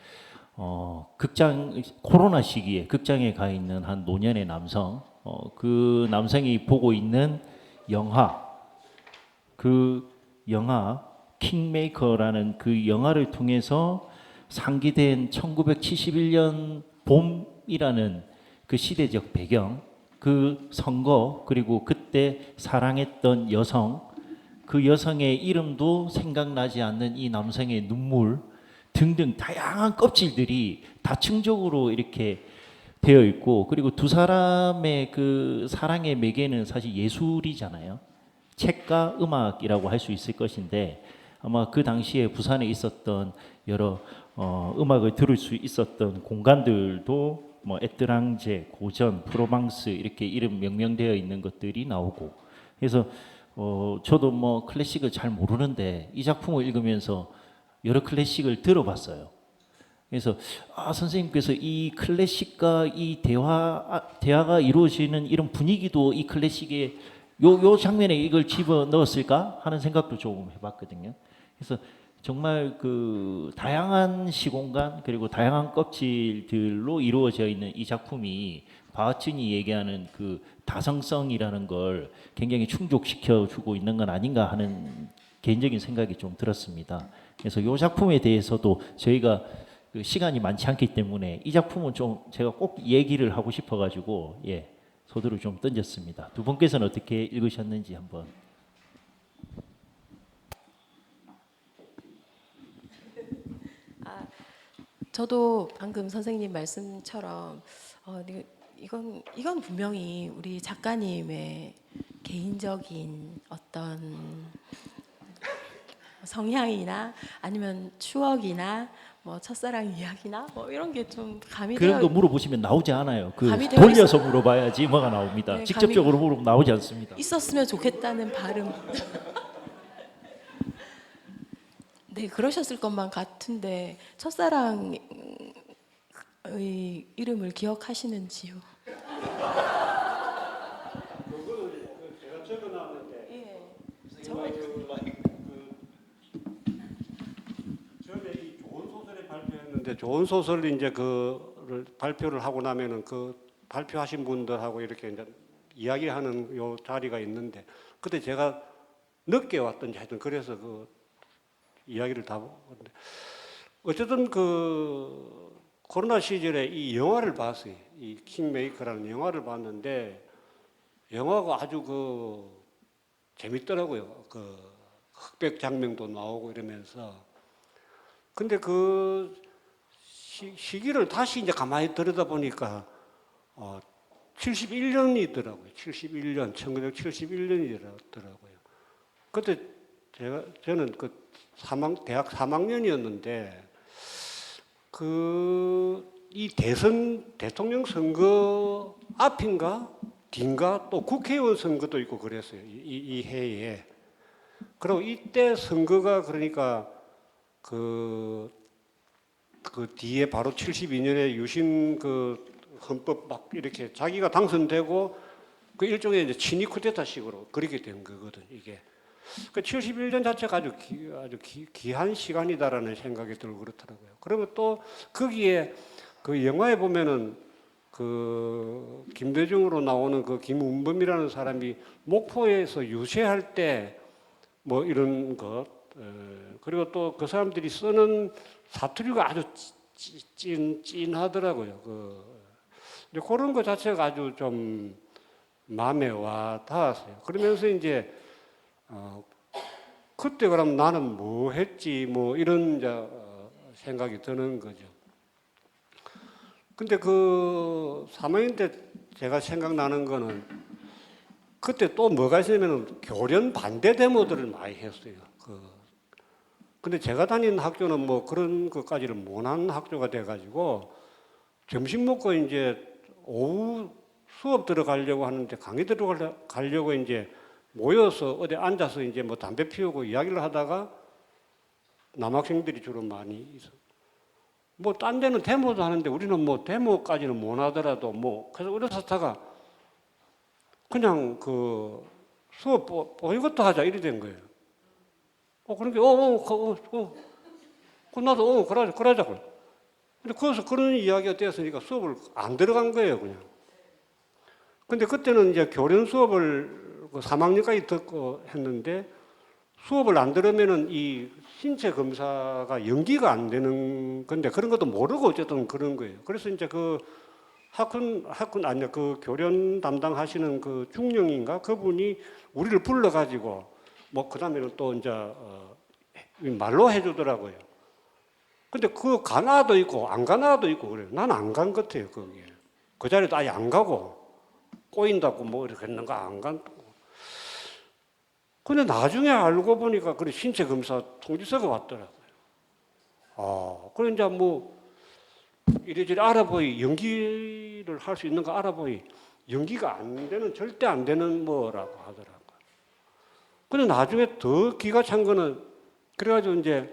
극장 코로나 시기에 극장에 가 있는 한 노년의 남성, 그 남성이 보고 있는 영화, 그 영화 킹메이커라는 그 영화를 통해서 상기된 1971년 봄이라는 그 시대적 배경, 그 선거, 그리고 그때 사랑했던 여성, 그 여성의 이름도 생각나지 않는 이 남성의 눈물 등등 다양한 껍질들이 다층적으로 이렇게 되어 있고, 그리고 두 사람의 그 사랑의 매개는 사실 예술이잖아요. 책과 음악이라고 할 수 있을 것인데 아마 그 당시에 부산에 있었던 여러 음악을 들을 수 있었던 공간들도 뭐 에트랑제, 고전, 프로방스 이렇게 이름 명명되어 있는 것들이 나오고, 그래서 저도 뭐 클래식을 잘 모르는데 이 작품을 읽으면서 여러 클래식을 들어봤어요. 그래서 선생님께서 이 클래식과 이 대화가 이루어지는 이런 분위기도 이 클래식의 요 장면에 이걸 집어 넣었을까 하는 생각도 조금 해봤거든요. 그래서 정말 그 다양한 시공간 그리고 다양한 껍질들로 이루어져 있는 이 작품이 바흐천이 얘기하는 그 다성성이라는 걸 굉장히 충족시켜 주고 있는 건 아닌가 하는 개인적인 생각이 좀 들었습니다. 그래서 이 작품에 대해서도 저희가 그 시간이 많지 않기 때문에 이 작품은 좀 제가 꼭 얘기를 하고 싶어가지고 소두를 좀 던졌습니다. 두 분께서는 어떻게 읽으셨는지 한번. 저도 방금 선생님 말씀처럼 이건 분명히 우리 작가님의 개인적인 어떤 성향이나 아니면 추억이나 뭐 첫사랑 이야기나 뭐 이런 게 좀 감이 그런 거 되어 물어보시면 나오지 않아요. 그 감이 되어 돌려서 물어봐야지 뭐가 나옵니다. 네, 직접적으로 물어보면 나오지 않습니다. 있었으면 좋겠다는 바람. 네, 그러셨을 것만 같은데 첫사랑의 이름을 기억하시는지요? 제가 적어놨는데 전에 이 좋은 소설을 발표했는데 좋은 소설 이제 그를 발표를 하고 나면은 그 발표하신 분들하고 이렇게 이제 이야기하는 요 자리가 있는데 그때 제가 늦게 왔던지 하여튼 그래서 그 이야기를 다 보는데 어쨌든 그 코로나 시절에 이 영화를 봤어요. 이 킹메이커라는 영화를 봤는데 영화가 아주 그 재밌더라고요. 그 흑백 장면도 나오고 이러면서. 근데 그 시기를 다시 이제 가만히 들여다 보니까 71년이더라고요. 71년, 1971년이더라고요. 그때 저는 대학 3학년이었는데 이 대통령 선거 앞인가 뒤인가 또 국회의원 선거도 있고 그랬어요. 이 해에. 그리고 이때 선거가 그러니까 그 뒤에 바로 72년에 유신 그 헌법 막 이렇게 자기가 당선되고 그 일종의 이제 친위 쿠데타식으로 그렇게 된 거거든 이게. 그 71년 자체가 귀한 시간이다라는 생각이 들고 그렇더라고요. 그리고 또 거기에 그 영화에 보면은 그 김대중으로 나오는 그 김운범이라는 사람이 목포에서 유세할 때 뭐 이런 것, 그리고 또 그 사람들이 쓰는 사투리가 아주 찐하더라고요. 그런 것 자체가 아주 좀 마음에 와 닿았어요. 그러면서 이제 그때 그럼 나는 뭐 했지 뭐 이런 이제 생각이 드는 거죠. 근데 그 3학년 때 제가 생각나는 거는 그때 또 뭐가 있냐면 교련 반대 데모들을 많이 했어요. 근데 제가 다니는 학교는 뭐 그런 것까지는 못한 학교가 돼가지고 점심 먹고 이제 오후 수업 들어가려고 하는데 강의 들어가려고 이제 모여서 어디 앉아서 이제 뭐 담배 피우고 이야기를 하다가 남학생들이 주로 많이 있어. 뭐 딴 데는 데모도 하는데 우리는 뭐 데모까지는 못 하더라도 뭐 그래서 어려서다가 그냥 그 수업 보이것도 하자 이래 된 거예요. 그러니까 나도 그러자고. 근데 거기서 그런 이야기가 되었으니까 수업을 안 들어간 거예요, 그냥. 근데 그때는 이제 교련 수업을 3학년까지 듣고 했는데 수업을 안 들으면은 이 신체 검사가 연기가 안 되는 건데 그런 것도 모르고 어쨌든 그런 거예요. 그래서 이제 그 그 교련 담당하시는 그 중령인가 그분이 우리를 불러가지고 뭐 그다음에는 또 이제 말로 해주더라고요. 근데 그 가나도 있고 안 가나도 있고 그래요. 난 안 간 것 같아요 거기에. 그 자리도 아예 안 가고 꼬인다고 뭐 이렇게 했는가 안 간다고. 근데 나중에 알고 보니까 그 신체 검사 통지서가 왔더라고요. 그래 이제 뭐 이래저래 알아보이 연기를 할 수 있는 거 알아보이 연기가 안 되는 절대 안 되는 뭐라고 하더라고요. 근데 나중에 더 기가 찬 거는 그래가지고 이제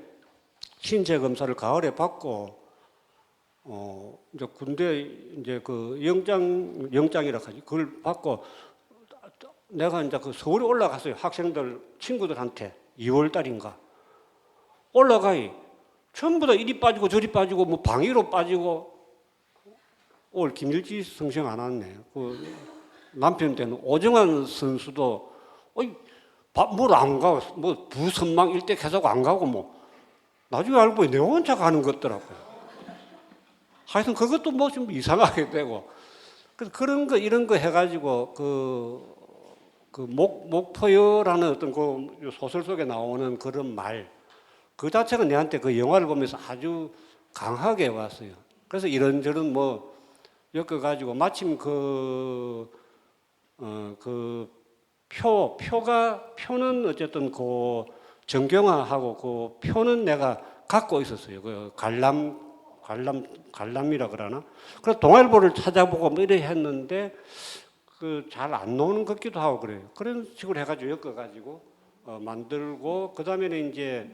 신체 검사를 가을에 받고 이제 군대 이제 그 영장이라 하지 그걸 받고 내가 이제 그 서울에 올라갔어요. 학생들 친구들한테 2월 달인가 올라가이 전부 다 이리 빠지고 저리 빠지고 뭐 방위로 빠지고 오늘 김일지 성명 안 왔네. 그 남편 때는 오정환 선수도 뭘 안 가고 뭐 부선망 일대 계속 안 가고 뭐 나중에 알고 보니 내 혼자 가는 것 같더라고요. 하여튼 그것도 뭐 좀 이상하게 되고 그래서 그런 거 이런 거 해가지고 목포여라는 어떤 그 소설 속에 나오는 그런 말 그 자체가 내한테 그 영화를 보면서 아주 강하게 왔어요. 그래서 이런저런 뭐 엮어가지고 마침 표는 어쨌든 그 정경화하고 그 표는 내가 갖고 있었어요. 그 관람이라 그러나. 그래서 동아일보를 찾아보고 뭐 이래 했는데 그 잘 안 나오는 것 같기도 하고 그래요. 그런 식으로 해가지고 엮어가지고 만들고 그 다음에는 이제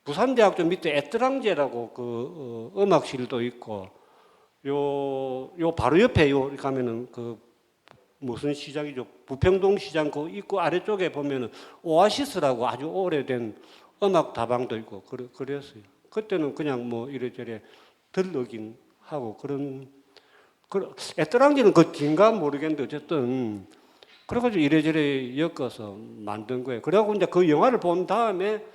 부산대학교 밑에 애뜨랑제라고 그 음악실도 있고 요 바로 옆에 요 가면은 그 무슨 시장이죠? 부평동 시장 그 입구 아래쪽에 보면은 오아시스라고 아주 오래된 음악 다방도 있고 그랬어요. 그때는 그냥 뭐 이래저래 들르긴 하고 애뜨랑제는 그 긴가 모르겠는데 어쨌든 그래가지고 이래저래 엮어서 만든 거예요. 그래갖고 이제 그 영화를 본 다음에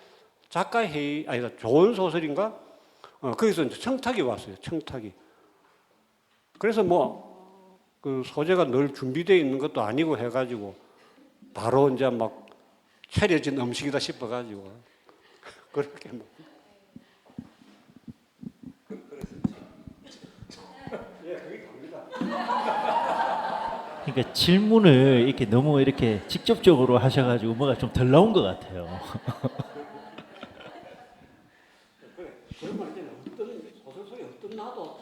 작가 회의 아니다 좋은 소설인가 거기서 이제 청탁이 왔어요. 청탁이. 그래서 뭐 그 소재가 늘 준비되어 있는 것도 아니고 해가지고 바로 이제 막 차려진 음식이다 싶어가지고 그렇게 뭐. 그러니까 질문을 이렇게 너무 이렇게 직접적으로 하셔가지고 뭐가 좀 덜 나온 것 같아요. 그러면 이제 어떤 소설 속에 어떤 나도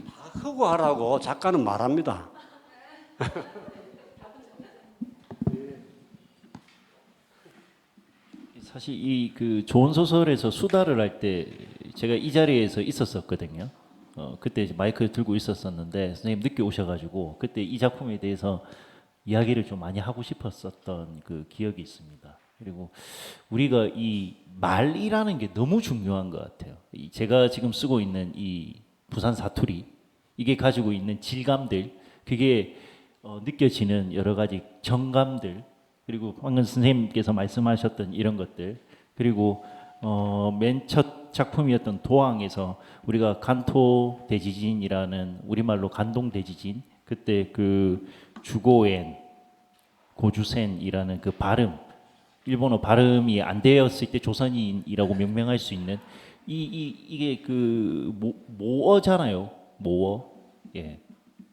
다 흑고 하라고 작가는 말합니다. 사실 이 그 좋은 소설에서 수다를 할 때 제가 이 자리에서 있었었거든요. 그때 이제 마이크를 들고 있었었는데 선생님 늦게 오셔가지고 그때 이 작품에 대해서 이야기를 좀 많이 하고 싶었었던 그 기억이 있습니다. 그리고 우리가 이 말이라는 게 너무 중요한 것 같아요. 제가 지금 쓰고 있는 이 부산 사투리 이게 가지고 있는 질감들 그게 느껴지는 여러 가지 정감들 그리고 방금 선생님께서 말씀하셨던 이런 것들 그리고 맨 첫 작품이었던 도항에서 우리가 간토 대지진이라는 우리말로 간동 대지진 그때 그 주고엔 고주센이라는 그 발음 일본어 발음이 안 되었을 때 조선인이라고 명명할 수 있는 이게 그 모어잖아요. 모어. 예.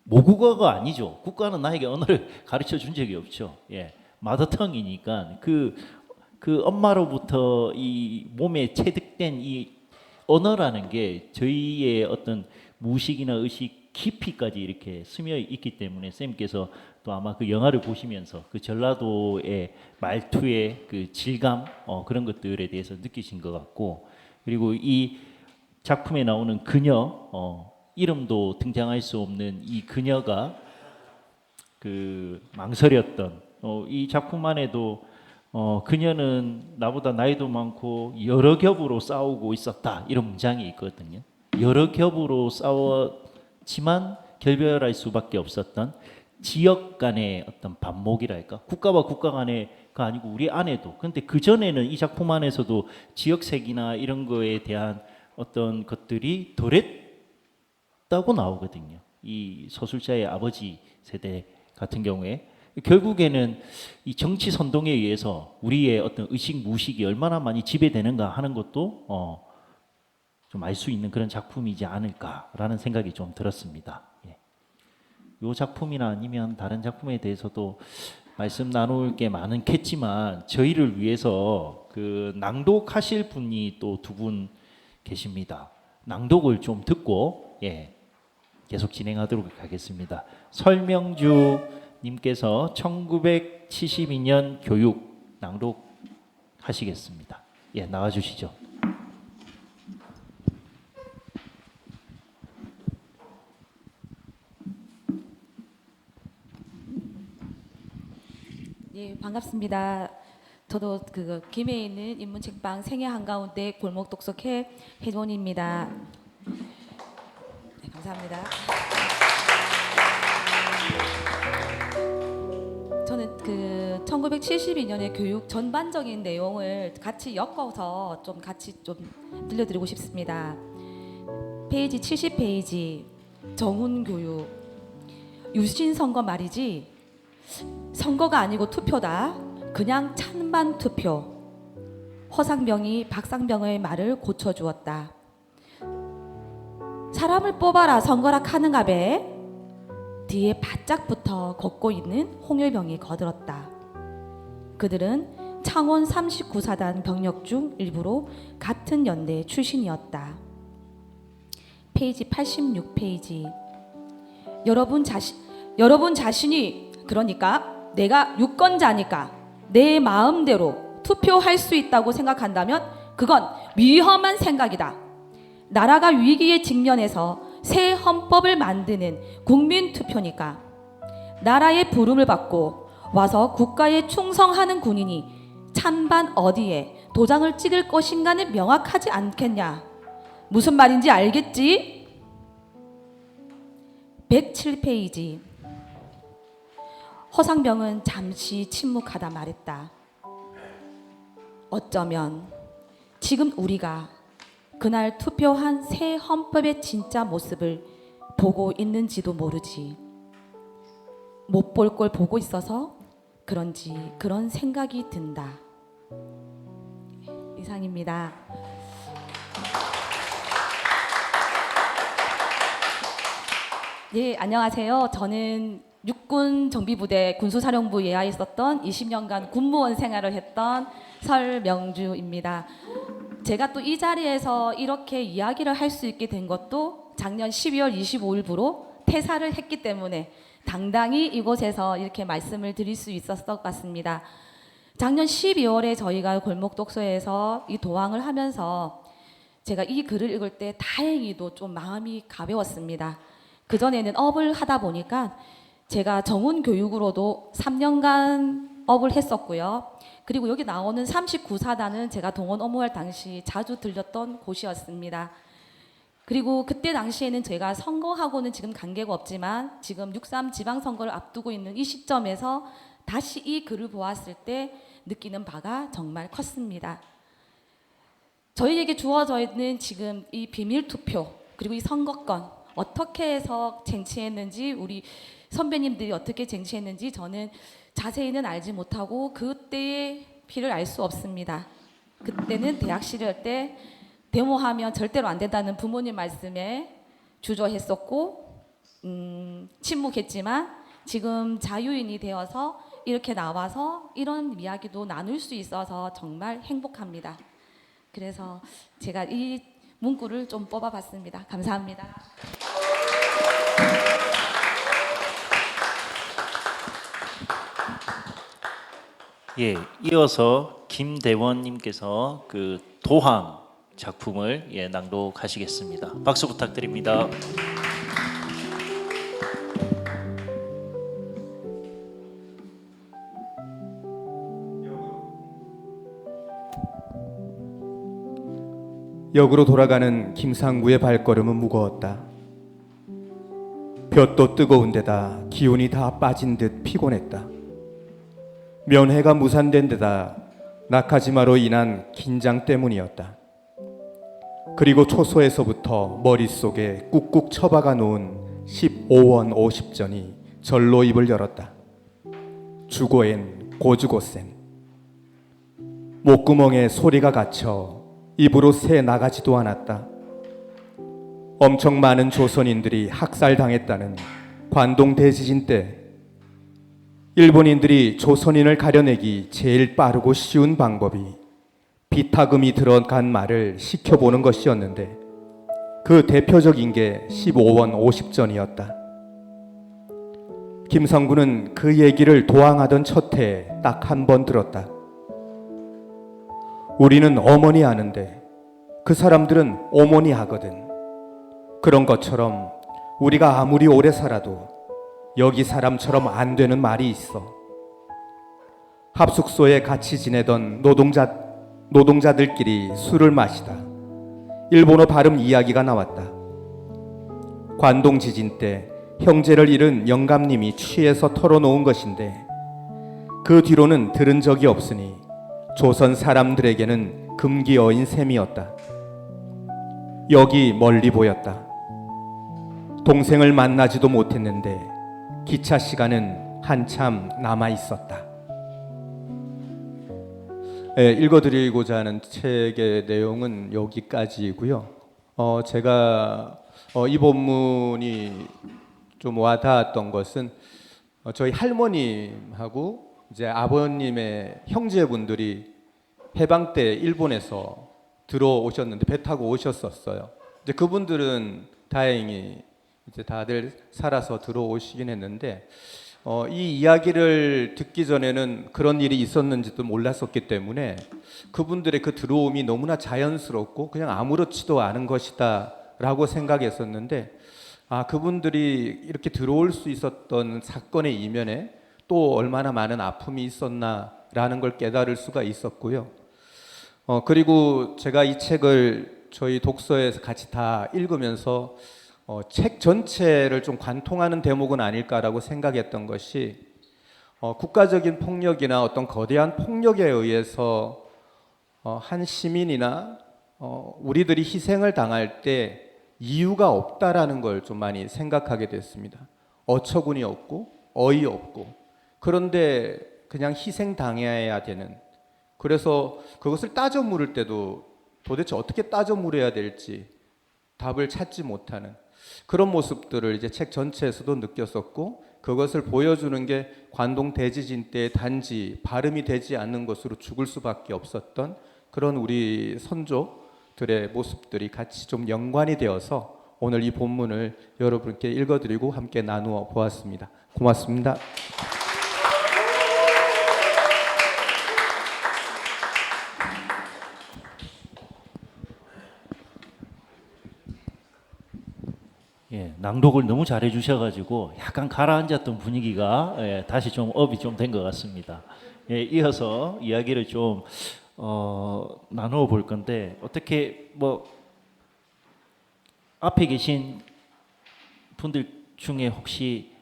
모국어가 아니죠. 국가는 나에게 언어를 가르쳐 준 적이 없죠. 예. 마더텅이니까 그 엄마로부터 이 몸에 체득된 이 언어라는 게 저희의 어떤 무의식이나 의식 깊이까지 이렇게 스며 있기 때문에 쌤께서 또 아마 그 영화를 보시면서 그 전라도의 말투의 그 질감 그런 것들에 대해서 느끼신 것 같고 그리고 이 작품에 나오는 그녀 이름도 등장할 수 없는 이 그녀가 그 망설였던 이 작품 안에도 그녀는 나보다 나이도 많고 여러 겹으로 싸우고 있었다 이런 문장이 있거든요. 여러 겹으로 싸웠지만 결별할 수밖에 없었던 지역 간의 어떤 반목이랄까 국가와 국가 간의가 아니고 우리 안에도 근데 그 전에는 이 작품 안에서도 지역색이나 이런 거에 대한 어떤 것들이 덜했다고 나오거든요. 이 서술자의 아버지 세대 같은 경우에 결국에는 이 정치 선동에 의해서 우리의 어떤 의식 무의식이 얼마나 많이 지배되는가 하는 것도 좀 알 수 있는 그런 작품이지 않을까라는 생각이 좀 들었습니다. 예. 이 작품이나 아니면 다른 작품에 대해서도 말씀 나눌 게 많겠지만 저희를 위해서 그 낭독하실 분이 또 두 분 계십니다. 낭독을 좀 듣고 계속 진행하도록 하겠습니다. 설명주 님께서 1972년 교육 낭독하시겠습니다. 나와 주시죠. 예, 반갑습니다. 저도 그 김해에 있는 인문책방 생애 한가운데 골목 독서회 회원입니다. 네, 감사합니다. 저는 그 1972년의 교육 전반적인 내용을 같이 엮어서 좀 같이 좀 들려드리고 싶습니다. 페이지 70페이지 정훈 교육 유신 선거 말이지 선거가 아니고 투표다. 그냥 찬반 투표. 허상병이 박상병의 말을 고쳐주었다. 사람을 뽑아라 선거라 하는가배. 뒤에 바짝붙어 걷고 있는 홍일병이 거들었다. 그들은 창원 39사단 병력 중 일부로 같은 연대 출신이었다. 페이지 86페이지. 여러분 자신이 그러니까 내가 유권자니까 내 마음대로 투표할 수 있다고 생각한다면 그건 위험한 생각이다. 나라가 위기에 직면해서 새 헌법을 만드는 국민 투표니까 나라의 부름을 받고 와서 국가에 충성하는 군인이 찬반 어디에 도장을 찍을 것인가는 명확하지 않겠냐. 무슨 말인지 알겠지? 107페이지. 허상병은 잠시 침묵하다 말했다. 어쩌면 지금 우리가 그날 투표한 새 헌법의 진짜 모습을 보고 있는지도 모르지. 못 볼 걸 보고 있어서 그런지 그런 생각이 든다. 이상입니다. 네, 안녕하세요. 저는 육군 정비부대 군수사령부 예하에 있었던 20년간 군무원 생활을 했던 설명주입니다. 제가 또 이 자리에서 이렇게 이야기를 할 수 있게 된 것도 작년 12월 25일부로 퇴사를 했기 때문에 당당히 이곳에서 이렇게 말씀을 드릴 수 있었을 것 같습니다. 작년 12월에 저희가 골목독서에서 이 도항을 하면서 제가 이 글을 읽을 때 다행히도 좀 마음이 가벼웠습니다. 그전에는 업을 하다 보니까 제가 정훈 교육으로도 3년간 업을 했었고요. 그리고 여기 나오는 39사단은 제가 동원 업무할 당시 자주 들렸던 곳이었습니다. 그리고 그때 당시에는 제가 선거하고는 지금 관계가 없지만 지금 6.3 지방선거를 앞두고 있는 이 시점에서 다시 이 글을 보았을 때 느끼는 바가 정말 컸습니다. 저희에게 주어져 있는 지금 이 비밀투표 그리고 이 선거권 어떻게 해서 쟁취했는지 우리 선배님들이 어떻게 쟁취했는지 저는 자세히는 알지 못하고 그때의 피를 알 수 없습니다. 그때는 대학 시절 때 데모하면 절대로 안 된다는 부모님 말씀에 주저했었고 침묵했지만 지금 자유인이 되어서 이렇게 나와서 이런 이야기도 나눌 수 있어서 정말 행복합니다. 그래서 제가 이 문구를 좀 뽑아봤습니다. 감사합니다. 예, 이어서 김대원님께서 그 도항 작품을 낭독하시겠습니다. 박수 부탁드립니다. 역으로 돌아가는 김상구의 발걸음은 무거웠다. 볕도 뜨거운 데다 기운이 다 빠진 듯 피곤했다. 면회가 무산된 데다 나카지마로 인한 긴장 때문이었다. 그리고 초소에서부터 머릿속에 꾹꾹 처박아 놓은 15원 50전이 절로 입을 열었다. 주고엔 고주고센. 목구멍에 소리가 갇혀 입으로 새 나가지도 않았다. 엄청 많은 조선인들이 학살당했다는 관동 대지진 때 일본인들이 조선인을 가려내기 제일 빠르고 쉬운 방법이 비타금이 들어간 말을 시켜보는 것이었는데 그 대표적인 게 15원 50전이었다. 김성구는 그 얘기를 도항하던 첫 해에 딱 한 번 들었다. 우리는 어머니 하는데 그 사람들은 어머니 하거든. 그런 것처럼 우리가 아무리 오래 살아도 여기 사람처럼 안 되는 말이 있어. 합숙소에 같이 지내던 노동자들끼리 술을 마시다 일본어 발음 이야기가 나왔다. 관동 지진 때 형제를 잃은 영감님이 취해서 털어놓은 것인데 그 뒤로는 들은 적이 없으니 조선 사람들에게는 금기어인 셈이었다. 여기 멀리 보였다. 동생을 만나지도 못했는데 기차 시간은 한참 남아 있었다. 읽어드리고자 하는 책의 내용은 여기까지이고요. 제가 이 본문이 좀 와닿았던 것은 저희 할머님하고 이제 아버님의 형제분들이 해방 때 일본에서 들어오셨는데 배 타고 오셨었어요. 이제 그분들은 다행히 이제 다들 살아서 들어오시긴 했는데 이 이야기를 듣기 전에는 그런 일이 있었는지도 몰랐었기 때문에 그분들의 그 들어옴이 너무나 자연스럽고 그냥 아무렇지도 않은 것이다 라고 생각했었는데 그분들이 이렇게 들어올 수 있었던 사건의 이면에 또 얼마나 많은 아픔이 있었나라는 걸 깨달을 수가 있었고요. 그리고 제가 이 책을 저희 독서에서 같이 다 읽으면서 책 전체를 좀 관통하는 대목은 아닐까라고 생각했던 것이 국가적인 폭력이나 어떤 거대한 폭력에 의해서 한 시민이나 우리들이 희생을 당할 때 이유가 없다라는 걸 좀 많이 생각하게 됐습니다. 어처구니 없고 어이없고 그런데 그냥 희생당해야 되는, 그래서 그것을 따져 물을 때도 도대체 어떻게 따져 물어야 될지 답을 찾지 못하는 그런 모습들을 이제 책 전체에서도 느꼈었고, 그것을 보여주는 게 관동 대지진 때 단지 발음이 되지 않는 것으로 죽을 수밖에 없었던 그런 우리 선조들의 모습들이 같이 좀 연관이 되어서 오늘 이 본문을 여러분께 읽어드리고 함께 나누어 보았습니다. 고맙습니다. 예, 낭독을 너무 잘해 주셔가지고 약간 가라앉았던 분위기가 다시 좀 업이 좀 된 것 같습니다. 이어서 이야기를 좀 나누어 볼 건데 어떻게 뭐 앞에 계신 분들 중에 혹시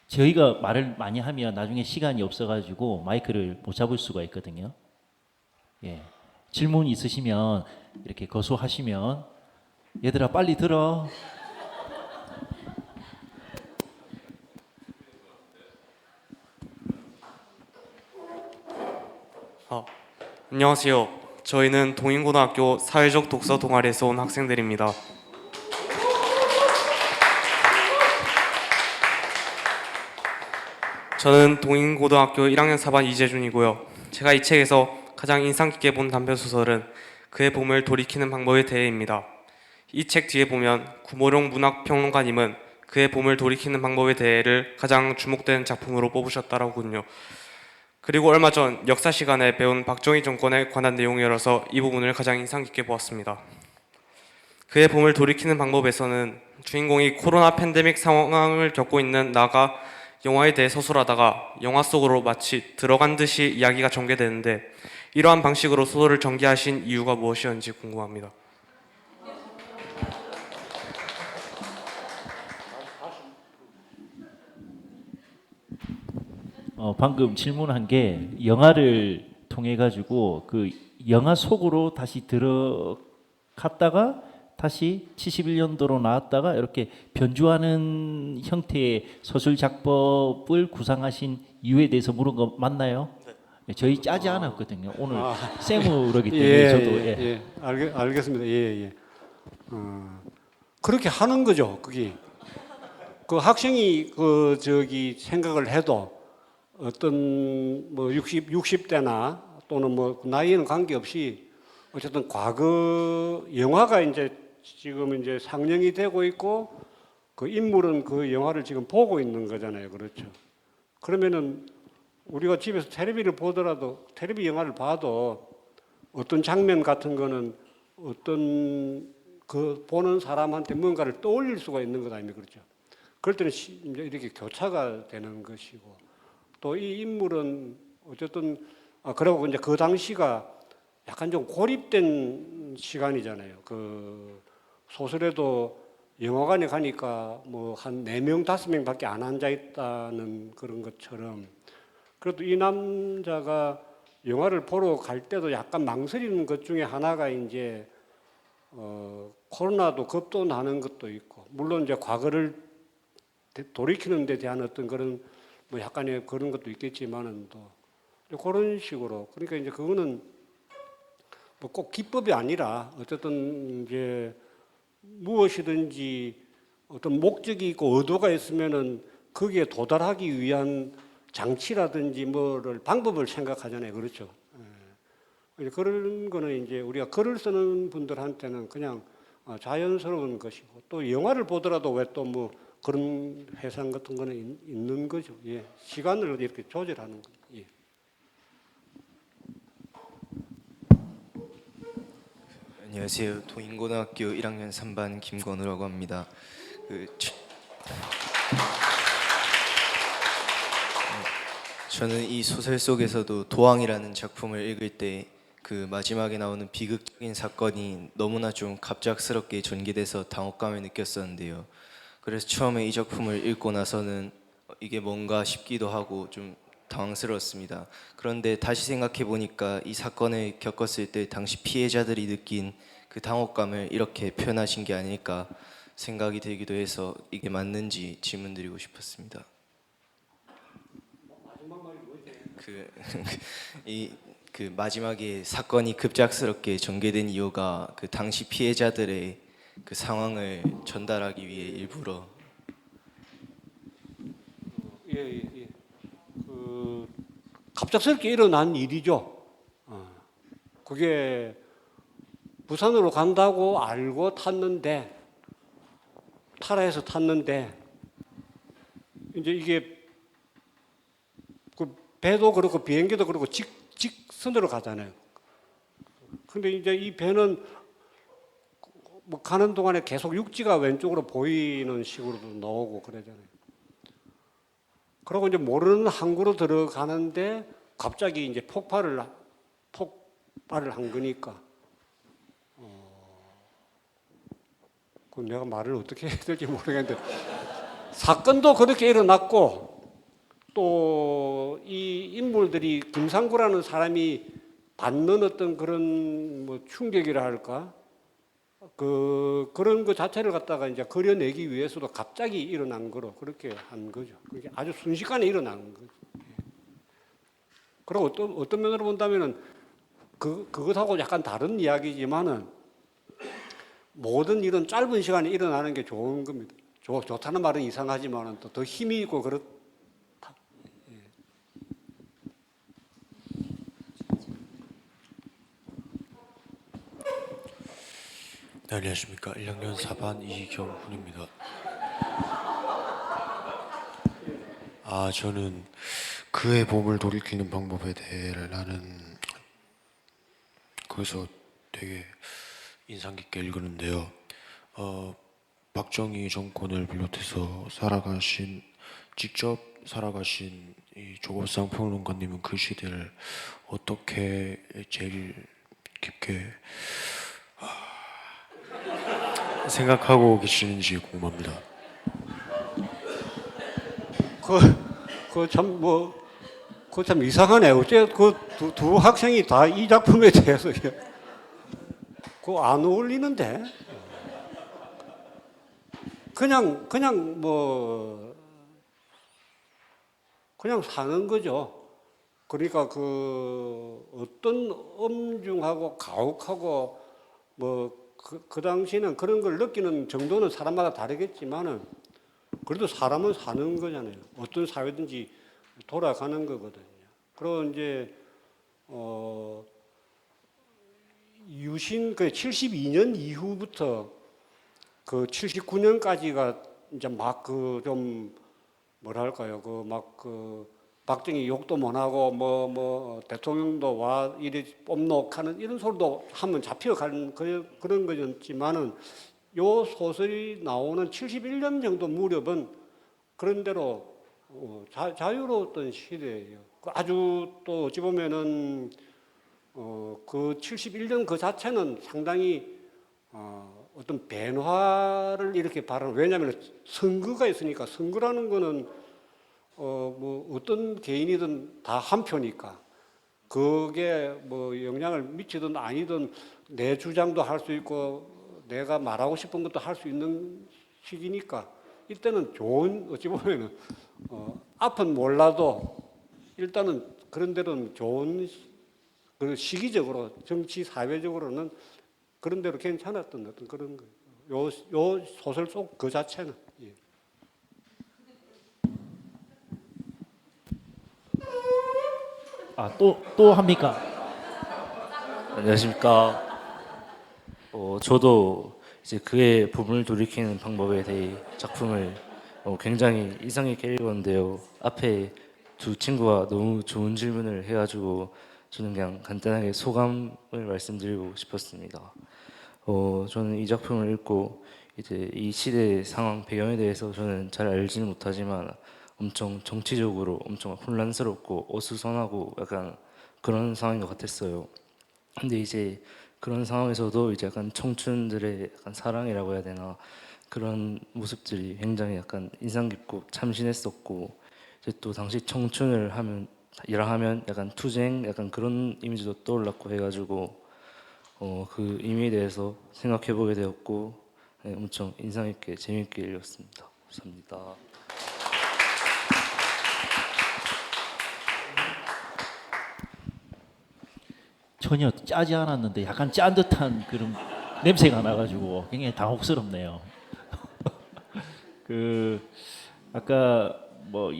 저희가 말을 많이 하면 나중에 시간이 없어가지고 마이크를 못 잡을 수가 있거든요. 예. 질문 있으시면 이렇게 거소하시면 얘들아 빨리 들어. 안녕하세요. 저희는 동인고등학교 사회적 독서 동아리에서 온 학생들입니다. 저는 동인고등학교 1학년 4반 이재준이고요. 제가 이 책에서 가장 인상 깊게 본 단편 소설은 그의 봄을 돌이키는 방법에 대해입니다. 이 책 뒤에 보면 구모룡 문학평론가님은 그의 봄을 돌이키는 방법에 대해를 가장 주목되는 작품으로 뽑으셨더라고요. 그리고 얼마 전 역사 시간에 배운 박정희 정권에 관한 내용이라서 이 부분을 가장 인상 깊게 보았습니다. 그의 봄을 돌이키는 방법에서는 주인공이 코로나 팬데믹 상황을 겪고 있는 나가 영화에 대해 서술하다가 영화 속으로 마치 들어간 듯이 이야기가 전개되는데 이러한 방식으로 소설을 전개하신 이유가 무엇이었는지 궁금합니다. 방금 질문한 게 영화를 통해 가지고 그 영화 속으로 다시 들어갔다가 다시 71년도로 나왔다가 이렇게 변주하는 형태의 서술 작법을 구상하신 이유에 대해서 물은 거 맞나요? 네. 저희 짜지 않았거든요. 오늘 생으로기 때문에 저도 알겠습니다. 그렇게 하는 거죠. 그게 그 학생이 생각을 해도 어떤 뭐 60대나 또는 뭐 나이에는 관계없이 어쨌든 과거 영화가 이제 지금 이제 상영이 되고 있고 그 인물은 그 영화를 지금 보고 있는 거잖아요. 그렇죠. 그러면은 우리가 집에서 텔레비를 보더라도 텔레비 영화를 봐도 어떤 장면 같은 거는 어떤 그 보는 사람한테 뭔가를 떠올릴 수가 있는 것 아닙니까? 그렇죠. 그럴 때는 이제 이렇게 교차가 되는 것이고 또 이 인물은 어쨌든 그리고 이제 그 당시가 약간 좀 고립된 시간이잖아요. 그 소설에도 영화관에 가니까 뭐 한 4명, 5명밖에 안 앉아 있다는 그런 것처럼 그래도 이 남자가 영화를 보러 갈 때도 약간 망설이는 것 중에 하나가 이제 코로나도 겁도 나는 것도 있고 물론 이제 과거를 돌이키는 데 대한 어떤 그런 뭐 약간의 그런 것도 있겠지만은 또 그런 식으로 그러니까 이제 그거는 뭐 꼭 기법이 아니라 어쨌든 이제 무엇이든지 어떤 목적이 있고 의도가 있으면은 거기에 도달하기 위한 장치라든지 뭐를 방법을 생각하잖아요. 그렇죠. 예. 그런 거는 이제 우리가 글을 쓰는 분들한테는 그냥 자연스러운 것이고 또 영화를 보더라도 왜 또 뭐 그런 해상 같은 거는 있는 거죠. 예. 시간을 이렇게 조절하는 거. 예. 안녕하세요. 동인고등학교 1학년 3반 김건우라고 합니다. 저는 이 소설 속에서도 도왕이라는 작품을 읽을 때 그 마지막에 나오는 비극적인 사건이 너무나 좀 갑작스럽게 전개돼서 당혹감을 느꼈었는데요. 그래서 처음에 이 작품을 읽고 나서는 이게 뭔가 싶기도 하고 좀 당황스러웠습니다. 그런데 다시 생각해 보니까 이 사건을 겪었을 때 당시 피해자들이 느낀 그 당혹감을 이렇게 표현하신 게 아닐까 생각이 들기도 해서 이게 맞는지 질문드리고 싶었습니다. 그 마지막에 사건이 급작스럽게 전개된 이유가 그 당시 피해자들의 그 상황을 전달하기 위해 일부러. 예. 갑작스럽게 일어난 일이죠. 그게 부산으로 간다고 알고 탔는데 타라에서 탔는데 이제 이게 그 배도 그렇고 비행기도 그렇고 직선으로 가잖아요. 근데 이제 이 배는 뭐 가는 동안에 계속 육지가 왼쪽으로 보이는 식으로도 나오고 그러잖아요. 그러고 이제 모르는 항구로 들어가는데 갑자기 이제 폭발을 한 거니까 그 내가 말을 어떻게 해야 될지 모르겠는데 사건도 그렇게 일어났고 또 이 인물들이 김상구라는 사람이 받는 어떤 그런 뭐 충격이라 할까 그런 거 자체를 갖다가 이제 그려내기 위해서도 갑자기 일어난 거로 그렇게 한 거죠. 그게 아주 순식간에 일어난 거죠. 그리고 어떤 면으로 본다면은 그것하고 약간 다른 이야기지만은 모든 일은 짧은 시간에 일어나는 게 좋은 겁니다. 좋다는 말은 이상하지만은 또 더 힘이 있고 그렇다. 네, 안녕하십니까. 1학년 4반 이경훈입니다. 저는 그의 봄을 돌이키는 방법에 대해라는 거기서 되게 인상 깊게 읽었는데요. 박정희 정권을 비롯해서 직접 살아가신 이 조갑상 평론가님은 그 시대를 어떻게 제일 깊게 생각하고 계시는지 궁금합니다. 그거 참 이상하네. 어째 두 학생이 다 이 작품에 대해서 그거 안 어울리는데. 그냥 사는 거죠. 그러니까 그 어떤 엄중하고 가혹하고 그 당시는 그런 걸 느끼는 정도는 사람마다 다르겠지만은 그래도 사람은 사는 거잖아요. 어떤 사회든지 돌아가는 거거든요. 그리고 이제 유신 그 72년 이후부터 그 79년까지가 이제 막 그 좀 뭐랄까요 박정희 욕도 못 하고 대통령도 와 이리 뽐녹하는 이런 소리도 하면 잡혀가는 그런 거였지만은 요 소설이 나오는 71년 정도 무렵은 그런 대로 자유로웠던 시대예요. 아주 또 어찌 보면은 그 71년 그 자체는 상당히 어떤 변화를 이렇게 바라는, 왜냐하면 선거가 있으니까. 선거라는 거는 어떤 개인이든 다 한 표니까 그게 영향을 미치든 아니든 내 주장도 할 수 있고 내가 말하고 싶은 것도 할 수 있는 시기니까 이때는 어찌 보면은 앞은 몰라도 일단은 그런 데는 좋은 그 시기적으로 정치 사회적으로는 그런 대로 괜찮았던 어떤 그런 거예요. 요 소설 속 그 자체는. 예. 또 합니까? 안녕하십니까. 저도 이제 그의 봄을 돌이키는 방법에 대해 작품을 굉장히 인상 깊게 읽었는데요. 앞에 두 친구가 너무 좋은 질문을 해가지고 저는 그냥 간단하게 소감을 말씀드리고 싶었습니다. 저는 이 작품을 읽고 이제 이 시대의 상황 배경에 대해서 저는 잘 알지는 못하지만 엄청 정치적으로 엄청 혼란스럽고 어수선하고 약간 그런 상황인 것 같았어요. 근데 이제 그런 상황에서도 이제 약간 청춘들의 약간 사랑이라고 해야 되나 그런 모습들이 굉장히 약간 인상 깊고 참신했었고, 이제 또 당시 청춘을 하면 약간 투쟁 약간 그런 이미지도 떠올랐고 해가지고 그 의미에 대해서 생각해 보게 되었고, 네, 엄청 인상 깊게 재미있게 읽었습니다. 감사합니다. 전혀 짜지 않았는데 약간 짠 듯한 그런 냄새가 나가지고 굉장히 당혹스럽네요. 아까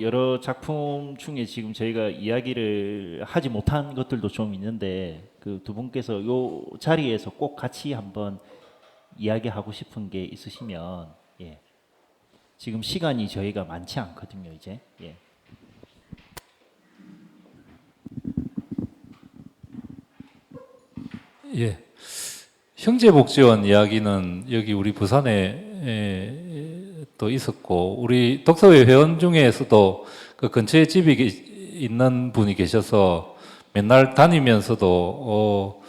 여러 작품 중에 지금 저희가 이야기를 하지 못한 것들도 좀 있는데 그 두 분께서 요 자리에서 꼭 같이 한번 이야기하고 싶은 게 있으시면, 예. 지금 시간이 저희가 많지 않거든요, 이제. 예. 예, 형제복지원 이야기는 여기 우리 부산에 또 있었고 우리 독서회 회원 중에서도 그 근처에 집이 있는 분이 계셔서 맨날 다니면서도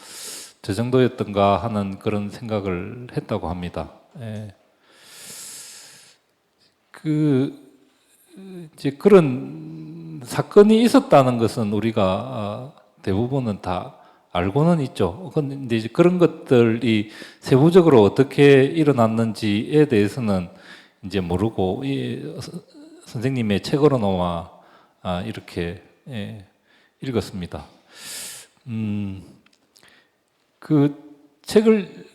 저 정도였던가 하는 그런 생각을 했다고 합니다. 예. 이제 그런 사건이 있었다는 것은 우리가 대부분은 다 알고는 있죠. 근데 이제 그런 것들이 세부적으로 어떻게 일어났는지에 대해서는 이제 모르고 선생님의 책으로나마 이렇게 읽었습니다. 그 책을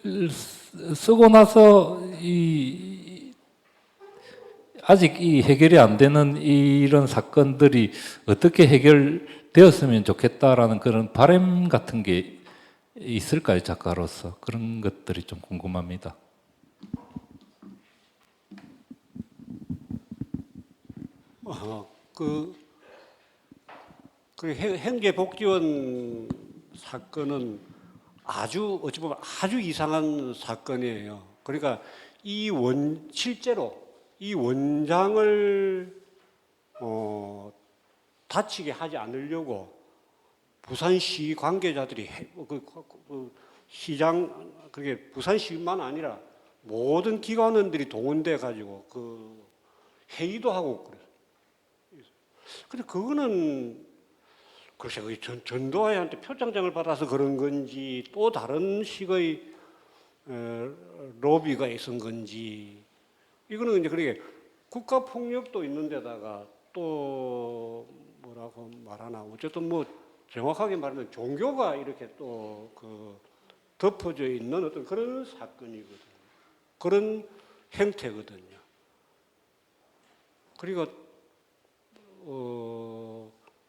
쓰고 나서 아직 이 해결이 안 되는 이런 사건들이 어떻게 해결되었으면 좋겠다라는 그런 바람 같은 게 있을까요, 작가로서? 그런 것들이 좀 궁금합니다. 그 행제복지원 사건은 어찌 보면 아주 이상한 사건이에요. 그러니까 실제로 이 원장을 다치게 하지 않으려고 부산시 관계자들이 시장 그게 부산시만 아니라 모든 기관원들이 동원돼 가지고 그 회의도 하고 그래요. 근데 그거는 글쎄 전도아이한테 표창장을 받아서 그런 건지 또 다른 식의 로비가 있은 건지 이거는 이제 그렇게 국가 폭력도 있는 데다가 또 뭐라고 말하나 어쨌든 뭐 정확하게 말하면 종교가 이렇게 또 그 덮어져 있는 어떤 그런 사건이거든요. 그런 행태거든요. 그리고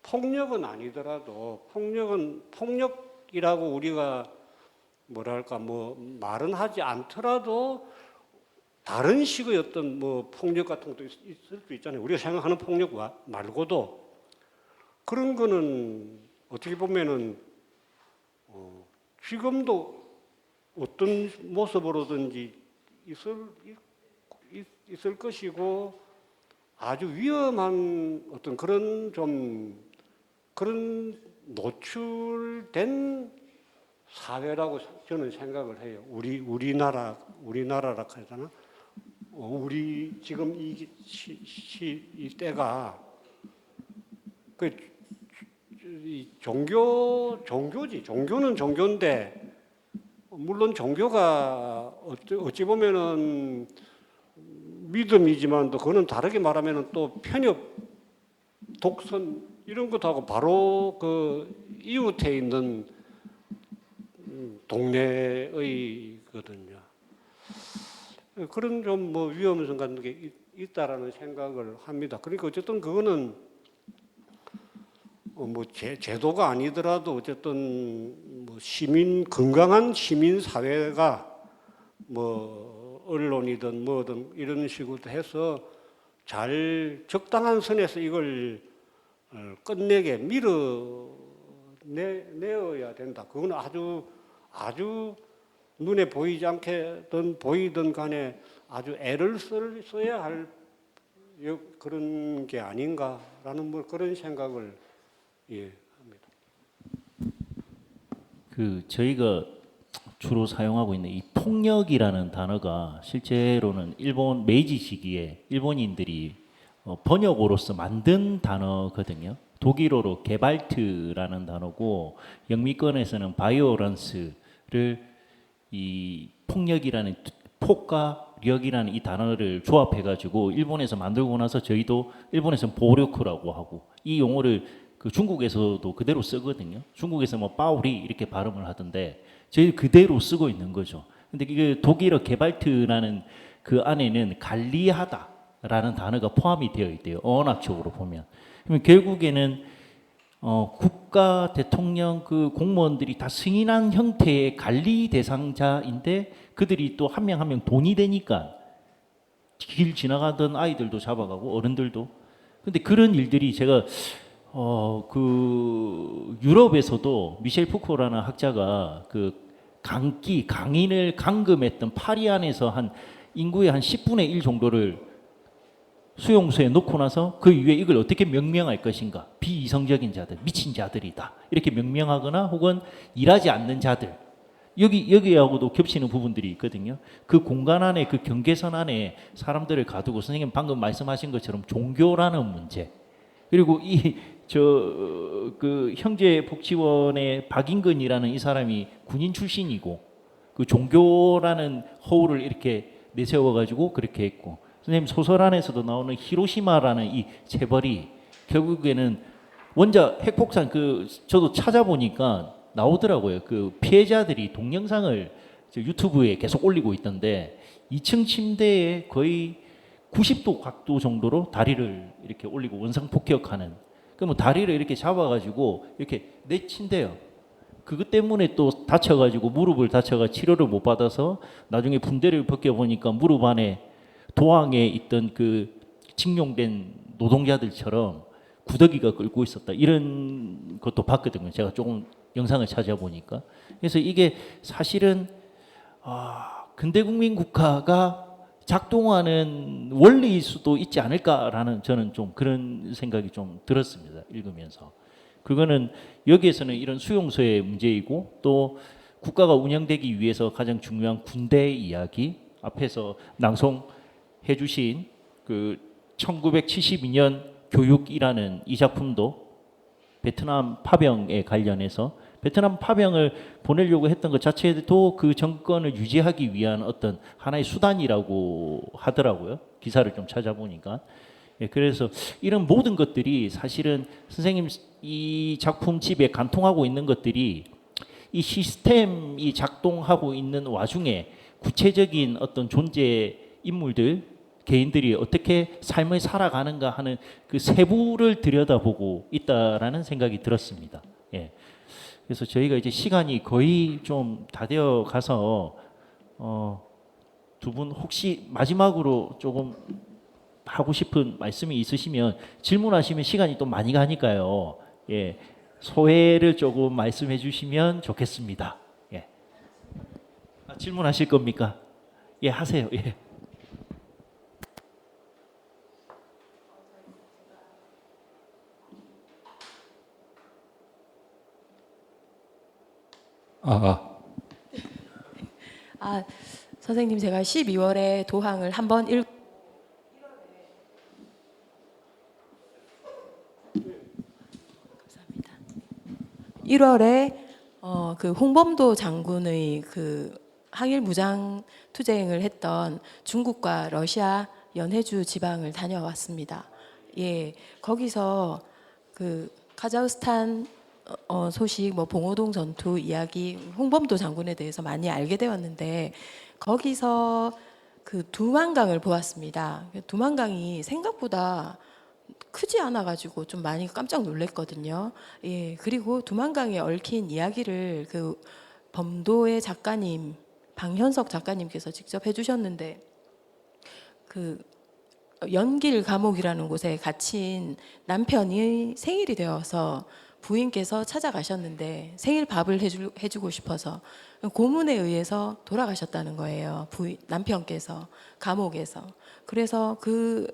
폭력은 아니더라도 폭력이라고 우리가 뭐랄까 뭐 말은 하지 않더라도 다른 식의 어떤 뭐 폭력 같은 것도 있을 수 있잖아요. 우리가 생각하는 폭력 말고도 그런 거는 어떻게 보면은 지금도 어떤 모습으로든지 있을 것이고 아주 위험한 어떤 그런 노출된 사회라고 저는 생각을 해요. 우리나라라 해야 되나? 우리 지금 이 때가 종교지. 종교는 종교인데 물론 종교가 어찌 보면은 믿음이지만 또 그거는 다르게 말하면은 또 편협, 독선 이런 것도 하고 바로 그 이웃에 있는 동네의거든요. 그런 좀 뭐 위험성 같은 게 있다라는 생각을 합니다. 그러니까 어쨌든 그거는 뭐 제도가 아니더라도 어쨌든 뭐 건강한 시민 사회가 뭐 언론이든 뭐든 이런 식으로 해서 잘 적당한 선에서 이걸 끝내게 밀어내어야 된다. 그건 아주 눈에 보이지 않게든 보이든 간에 아주 애를 써야 할 그런 게 아닌가라는 뭐 그런 생각을 합니다. 저희가 주로 사용하고 있는 이 폭력이라는 단어가 실제로는 일본 메이지 시기에 일본인들이 번역으로서 만든 단어거든요. 독일어로 게발트라는 단어고 영미권에서는 바이오런스를 이 폭력이라는 폭과 력이라는 이 단어를 조합해가지고 일본에서 만들고 나서 저희도 일본에서는 보력크라고 하고 이 용어를 그 중국에서도 그대로 쓰거든요. 중국에서 뭐 빠우리 이렇게 발음을 하던데 저희 그대로 쓰고 있는 거죠. 근데 이게 독일어 게발트라는 그 안에는 관리하다라는 단어가 포함이 되어 있대요. 어원학적으로 보면. 그러면 결국에는 국가 대통령 그 공무원들이 다 승인한 형태의 관리 대상자인데 그들이 또 한 명 한 명 돈이 되니까 길 지나가던 아이들도 잡아가고 어른들도. 근데 그런 일들이 제가 그 유럽에서도 미셸 푸코라는 학자가 그 강인을 감금했던 파리 안에서 한 인구의 한 10분의 1 정도를 수용소에 놓고 나서 그 이후에 이걸 어떻게 명명할 것인가? 비이성적인 자들, 미친 자들이다. 이렇게 명명하거나 혹은 일하지 않는 자들. 여기하고도 겹치는 부분들이 있거든요. 그 공간 안에 그 경계선 안에 사람들을 가두고 선생님 방금 말씀하신 것처럼 종교라는 문제. 그리고 그 형제복지원의 박인근이라는 이 사람이 군인 출신이고 그 종교라는 허울을 이렇게 내세워 가지고 그렇게 했고 선생님 소설 안에서도 나오는 히로시마라는 이 체벌이 결국에는 원자 핵폭탄 저도 찾아보니까 나오더라고요. 그 피해자들이 동영상을 유튜브에 계속 올리고 있던데 2층 침대에 거의 90도 각도 정도로 다리를 이렇게 올리고 원상 폭격하는. 그러면 다리를 이렇게 잡아가지고 이렇게 내친대요. 그것 때문에 또 다쳐가지고 무릎을 다쳐가 치료를 못 받아서 나중에 붕대를 벗겨보니까 무릎 안에 도항에 있던 그 징용된 노동자들처럼 구더기가 끓고 있었다. 이런 것도 봤거든요. 제가 조금 영상을 찾아보니까. 그래서 이게 사실은 근대국민 국가가 작동하는 원리일 수도 있지 않을까라는 저는 좀 그런 생각이 좀 들었습니다. 읽으면서. 그거는 여기에서는 이런 수용소의 문제이고 또 국가가 운영되기 위해서 가장 중요한 군대 이야기 앞에서 낭송해 주신 그 1972년 교육이라는 이 작품도 베트남 파병에 관련해서 베트남 파병을 보내려고 했던 것 자체도 그 정권을 유지하기 위한 어떤 하나의 수단이라고 하더라고요. 기사를 좀 찾아보니까. 예, 그래서 이런 모든 것들이 사실은 선생님 이 작품집에 관통하고 있는 것들이 이 시스템이 작동하고 있는 와중에 구체적인 어떤 존재 인물들 개인들이 어떻게 삶을 살아가는가 하는 그 세부를 들여다보고 있다라는 생각이 들었습니다. 예. 그래서 저희가 이제 시간이 거의 좀 다 되어 가서 두 분 혹시 마지막으로 조금 하고 싶은 말씀이 있으시면 질문하시면 시간이 또 많이 가니까요. 예. 소회를 조금 말씀해 주시면 좋겠습니다. 예. 질문하실 겁니까? 예, 하세요. 예. 선생님 제가 12월에 도항을 한번 감사합니다. 1월에 그 홍범도 장군의 그 항일 무장 투쟁을 했던 중국과 러시아 연해주 지방을 다녀왔습니다. 예, 거기서 그 카자흐스탄 소식, 뭐 봉오동 전투 이야기, 홍범도 장군에 대해서 많이 알게 되었는데 거기서 그 두만강을 보았습니다. 두만강이 생각보다 크지 않아가지고 좀 많이 깜짝 놀랐거든요. 예, 그리고 두만강에 얽힌 이야기를 그 범도의 작가님 방현석 작가님께서 직접 해주셨는데 그 연길 감옥이라는 곳에 갇힌 남편이 생일이 되어서 부인께서 찾아가셨는데 생일 밥을 해주고 싶어서 고문에 의해서 돌아가셨다는 거예요. 남편께서 감옥에서. 그래서 그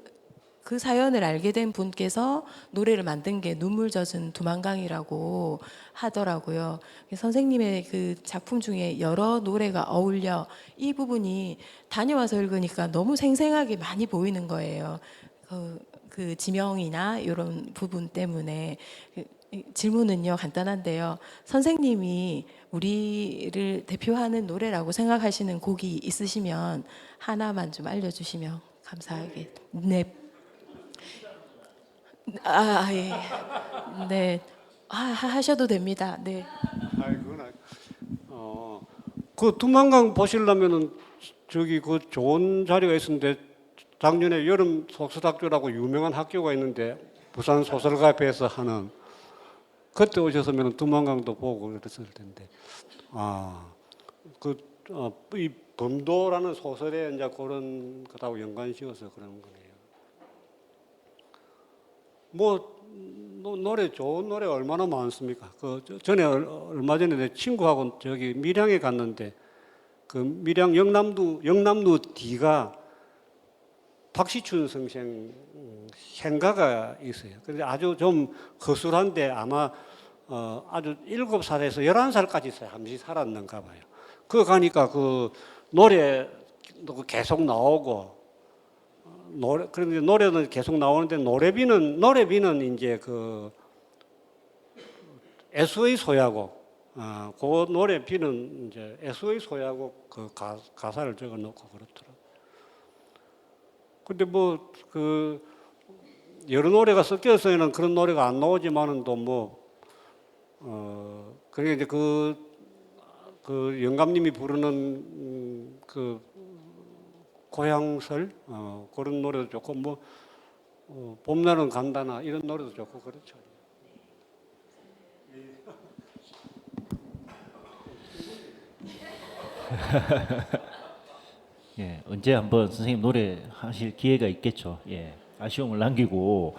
사연을 알게 된 분께서 노래를 만든 게 눈물 젖은 두만강이라고 하더라고요. 선생님의 그 작품 중에 여러 노래가 어울려 이 부분이 다녀와서 읽으니까 너무 생생하게 많이 보이는 거예요. 그 지명이나 이런 부분 때문에. 질문은요 간단한데요. 선생님이 우리를 대표하는 노래라고 생각하시는 곡이 있으시면 하나만 좀 알려주시면 감사하게. 네. 예. 네. 하셔도 됩니다. 네. 그 두만강 보시려면은 저기 그 좋은 자리가 있었는데 작년에 여름 속수학교라고 유명한 학교가 있는데 부산 소설가협회에서 하는 그때 오셨으면 두만강도 보고 그랬을 텐데 이 범도라는 소설에 이제 그런 것하고 연관지어서 그런 거네요. 뭐 노래 좋은 노래 얼마나 많습니까? 전에 얼마 전에 내 친구하고 저기 밀양에 갔는데 그 밀양 영남루 뒤가 박시춘 선생 행가가 있어요. 근데 아주 좀 허술한데 아마 아주 7살에서 11살까지 잠시 살았는가 봐요. 그 가니까 그 노래 계속 나오고 그런데 노래는 계속 나오는데 노래비는 이제 그 SO의 소야곡 그 노래비는 이제 SO의 소야곡 그 가사를 적어 놓고 그렇더라고요. 근데 뭐 그 여러 노래가 섞여서는 그런 노래가 안 나오지만은 또 뭐 그게 이제 그 영감님이 부르는 그 고향설 그런 노래도 좋고 뭐 봄날은 간다나 이런 노래도 좋고 그렇죠. 예, 언제 한번 선생님 노래 하실 기회가 있겠죠. 예, 아쉬움을 남기고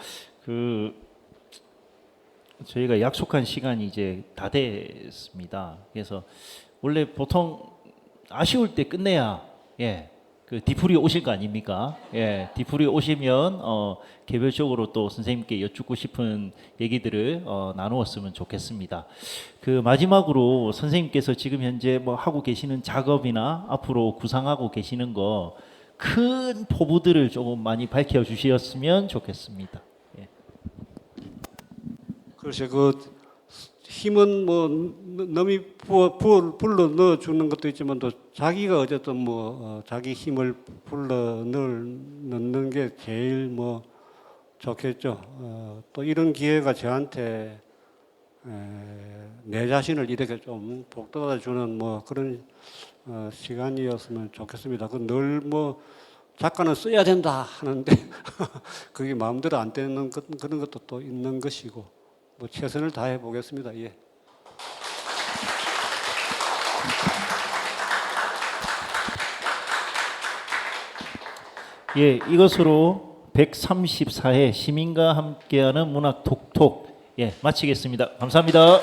저희가 약속한 시간이 이제 다 됐습니다. 그래서 원래 보통 아쉬울 때 끝내야 그 디프리 오실 거 아닙니까? 예, 디프리 오시면 개별적으로 또 선생님께 여쭙고 싶은 얘기들을 나누었으면 좋겠습니다. 그 마지막으로 선생님께서 지금 현재 뭐 하고 계시는 작업이나 앞으로 구상하고 계시는 거 큰 포부들을 조금 많이 밝혀 주셨으면 좋겠습니다. 예. 글쎄 그 힘은 뭐 남이 불러 넣어 주는 것도 있지만 또 자기가 어쨌든 뭐 자기 힘을 불러 넣는 게 제일 뭐 좋겠죠. 또 이런 기회가 저한테 내 자신을 이렇게 좀 복돋아 주는 뭐 그런 시간이었으면 좋겠습니다. 그 늘 뭐 작가는 써야 된다 하는데 그게 마음대로 안 되는 그런 것도 또 있는 것이고 뭐 최선을 다해 보겠습니다. 예. 예, 이것으로 134회 시민과 함께하는 문학 톡톡 마치겠습니다. 감사합니다.